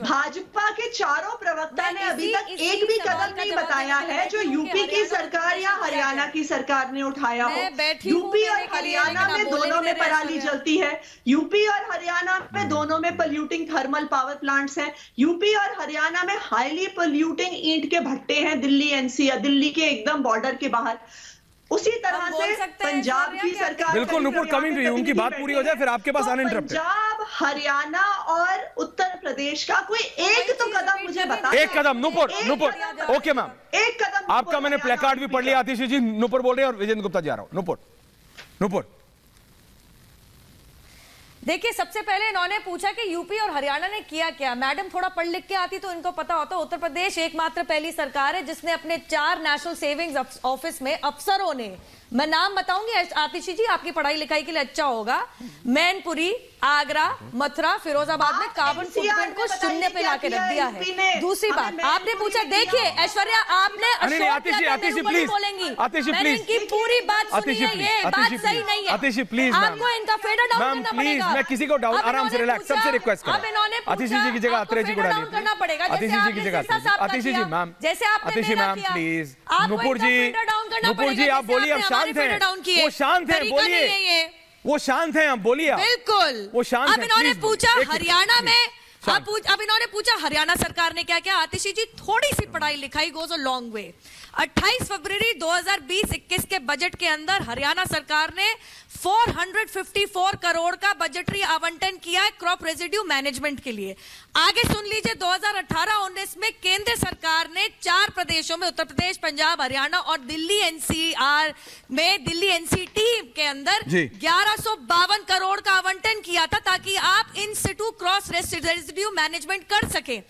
भाजपा के 4 प्रवक्ता ने अभी तक एक भी कदम नहीं बताया है जो यूपी की सरकार या हरियाणा की सरकार ने उठाया हो। यूपी और हरियाणा में दोनों में पराली जलती है, यूपी और हरियाणा में दोनों में पोल्यूटिंग थर्मल पावर प्लांट्स हैं, यूपी और हरियाणा में हाईली पोल्यूटिंग ईंट के भट्टे हैं, दिल्ली NCR, दिल्ली के एकदम बॉर्डर के बाहर। उसी तरह से पंजाब की सरकार, बिल्कुल नूपुर, कमिंग टू यू, उनकी बात पूरी हो जाए फिर आपके पास अनइंटरप्टेड। पंजाब, हरियाणा और उत्तर प्रदेश का कोई एक तो कदम मुझे बता। एक कदम नूपुर, ओके मैम, एक कदम आपका मैंने प्लेकार्ड भी पढ़ लिया। आतिशी जी नूपुर बोल रहे हैं और विजेंद्र गुप्ता जी आ रहा हूं। नूपुर देखिए, सबसे पहले इन्होंने पूछा कि यूपी और हरियाणा ने किया क्या। मैडम थोड़ा पढ़ लिख के आती तो इनको पता होता। उत्तर प्रदेश एकमात्र पहली सरकार है जिसने अपने 4 नेशनल सेविंग्स ऑफिस में अफसरों ने, मैं नाम बताऊंगी आतिशी जी, आपकी पढ़ाई लिखाई के लिए अच्छा होगा, मैनपुरी, आगरा, मथुरा, फिरोजाबाद में कार्बन फुटप्रिंट को शून्य पे लाके रख दिया है। दूसरी बात, आपने पूछा, देखिए ऐश्वर्या, आपने आतिशी प्लीज, आतिशी प्लीज, इनकी पूरी बात सुनी है, ये बात सही नहीं है। आतिशी प्लीज, आपको इनका फेडर डाउन करना पड़ेगा। मैं किसी को डाउन, आराम से रिलैक्स, सबसे रिक्वेस्ट कर रहा हूं। आतिशी जी की जगह अत्रे जी को डालिए, करना पड़ेगा। आतिशी जी की जगह, आतिशी जी मैम, जैसे आपने आतिशी मैम प्लीज, नूपुर जी आप बोलिए, अब शांत है, वो शांत है, बोलिए, वो शांत है, आप बोलिए, बिल्कुल वो शांत है। अब इन्होंने पूछा हरियाणा में, अब इन्होंने पूछा हरियाणा सरकार ने क्या किया। आतिशी जी, थोड़ी सी पढ़ाई लिखाई गोज अ लॉन्ग वे। 28 फरवरी 2020-21 के बजट के अंदर हरियाणा सरकार ने 454 करोड़ का बजटरी आवंटन किया है क्रॉप रेजिड्यू मैनेजमेंट के लिए। आगे सुन लीजिए, 2018-19 में केंद्र सरकार ने 4 प्रदेशों में, उत्तर प्रदेश, पंजाब, हरियाणा और दिल्ली NCR में, दिल्ली NCT के अंदर 1152 करोड़ का आवंटन किया था ताकि आप इन सिटू क्रॉस रेजिड्यू मैनेजमेंट कर सके।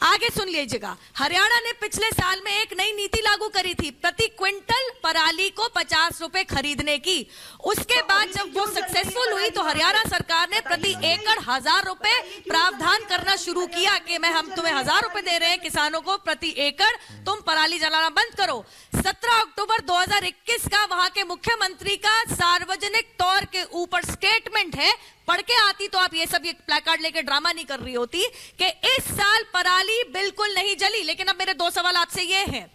आगे सुन लीजिएगा, हरियाणा ने पिछले साल में एक नई नीति लागू करी थी, प्रति क्विंटल पराली को 50 रुपए खरीदने की। उसके बाद जब वो सक्सेसफुल हुई तो हरियाणा सरकार ने प्रति एकड़ 1000 रुपए प्रावधान करना शुरू किया कि हम तुम्हें 1000 रुपए दे रहे हैं किसानों को प्रति एकड़, तुम पराली जलाना बंद करो। 17 अक्टूबर 2021 का वहां के मुख्यमंत्री का सार्वजनिक तौर के ऊपर स्टेटमेंट है, पढ़ के आती तो आप ये सब ये प्लेकार्ड लेके ड्रामा नहीं कर रही होती, कि इस साल पराली बिल्कुल नहीं जली। लेकिन अब मेरे 2 सवाल आपसे ये हैं,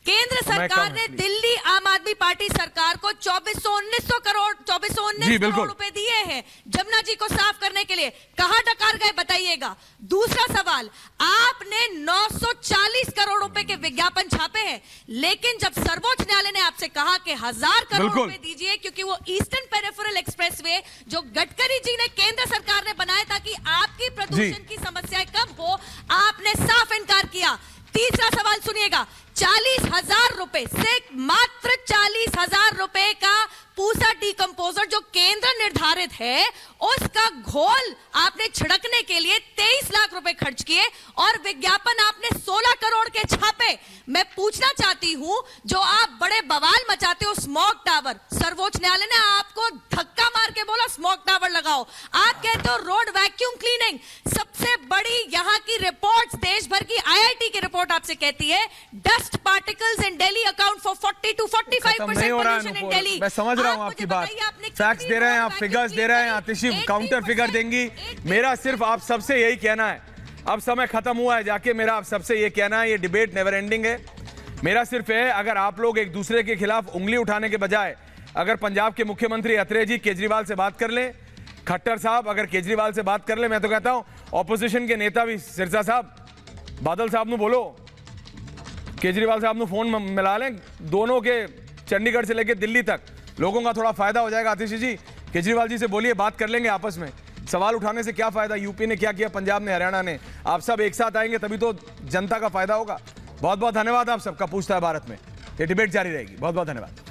केंद्र सरकार ने, दिल्ली आम आदमी पार्टी सरकार सरकार को 2400-1900 करोड़ 2419 करोड़ रुपए दिए हैं जमुना जी को साफ करने के लिए। कहां डकार गए बताइएगा। दूसरा सवाल, आपने 940 करोड़ रुपए के विज्ञापन छापे हैं, लेकिन जब सर्वोच्च न्यायालय ने आपसे कहा कि 1000 करोड़ रुपए दीजिए क्योंकि वो ईस्टर्न पेरिफेरल एक्सप्रेसवे जो गडकरी जी ने केंद्र सरकार ने बनाया ताकि आपकी प्रदूषण की समस्याएं कम हो, आपने साफ इनकार किया। तीसरा सवाल सुनिएगा, 40,000 रुपए से मात्र 40,000 रुपए का पूसा डिकम्पोजर जो केंद्र निर्धारित है उसका घोल आपने छिड़कने के लिए 23 लाख रुपए खर्च किए और विज्ञापन आपने 16 करोड़ के छापे। मैं पूछना चाहती हूं, जो आप बड़े बवाल मचाते हो स्मॉग टावर, सर्वोच्च न्यायालय ने आपको धक्का मार के बोला स्मॉग टावर लगाओ। आप कहते हो रोड वैक्यूम क्लीनिंग। सबसे बड़ी यहां की रिपोर्ट्स, देश भर की IIT की रिपोर्ट आपसे कहती है dust particles in Delhi account for 40 to 45% pollution in Delhi. मैं समझ रहा हूं आपकी बात, फैक्ट्स दे रहे हैं आप, फिगर्स दे रहे हैं, आतिशी काउंटर फिगर देंगी। मेरा सिर्फ आप सबसे यही कहना है, अब समय खत्म हुआ है जाके, मेरा आप सबसे ये कहना है, ये डिबेट नेवर एंडिंग है। मेरा सिर्फ है, अगर आप लोग एक दूसरे के खिलाफ उंगली उठाने के बजाय अगर पंजाब के मुख्यमंत्री अत्रे जी केजरीवाल से बात कर ले, खट्टर साहब अगर केजरीवाल से बात कर ले, मैं तो कहता हूं ऑपोजिशन के नेता भी सिरसा साहब, बादल साहब ਨੂੰ बोलो, केजरीवाल साहब ਨੂੰ फोन मिला लें, दोनों के चंडीगढ़ से लेकर दिल्ली तक लोगों का थोड़ा फायदा हो जाएगा। आतिशी जी केजरीवाल जी से बोलिए, बात कर लेंगे आपस में। सवाल उठाने से क्या फायदा, यूपी ने क्या किया, पंजाब ने, हरियाणा ने, आप सब एक साथ आएंगे तभी तो जनता का फायदा होगा। बहुत बहुत धन्यवाद आप सबका। पूछता है भारत में ये डिबेट जारी रहेगी। बहुत बहुत धन्यवाद।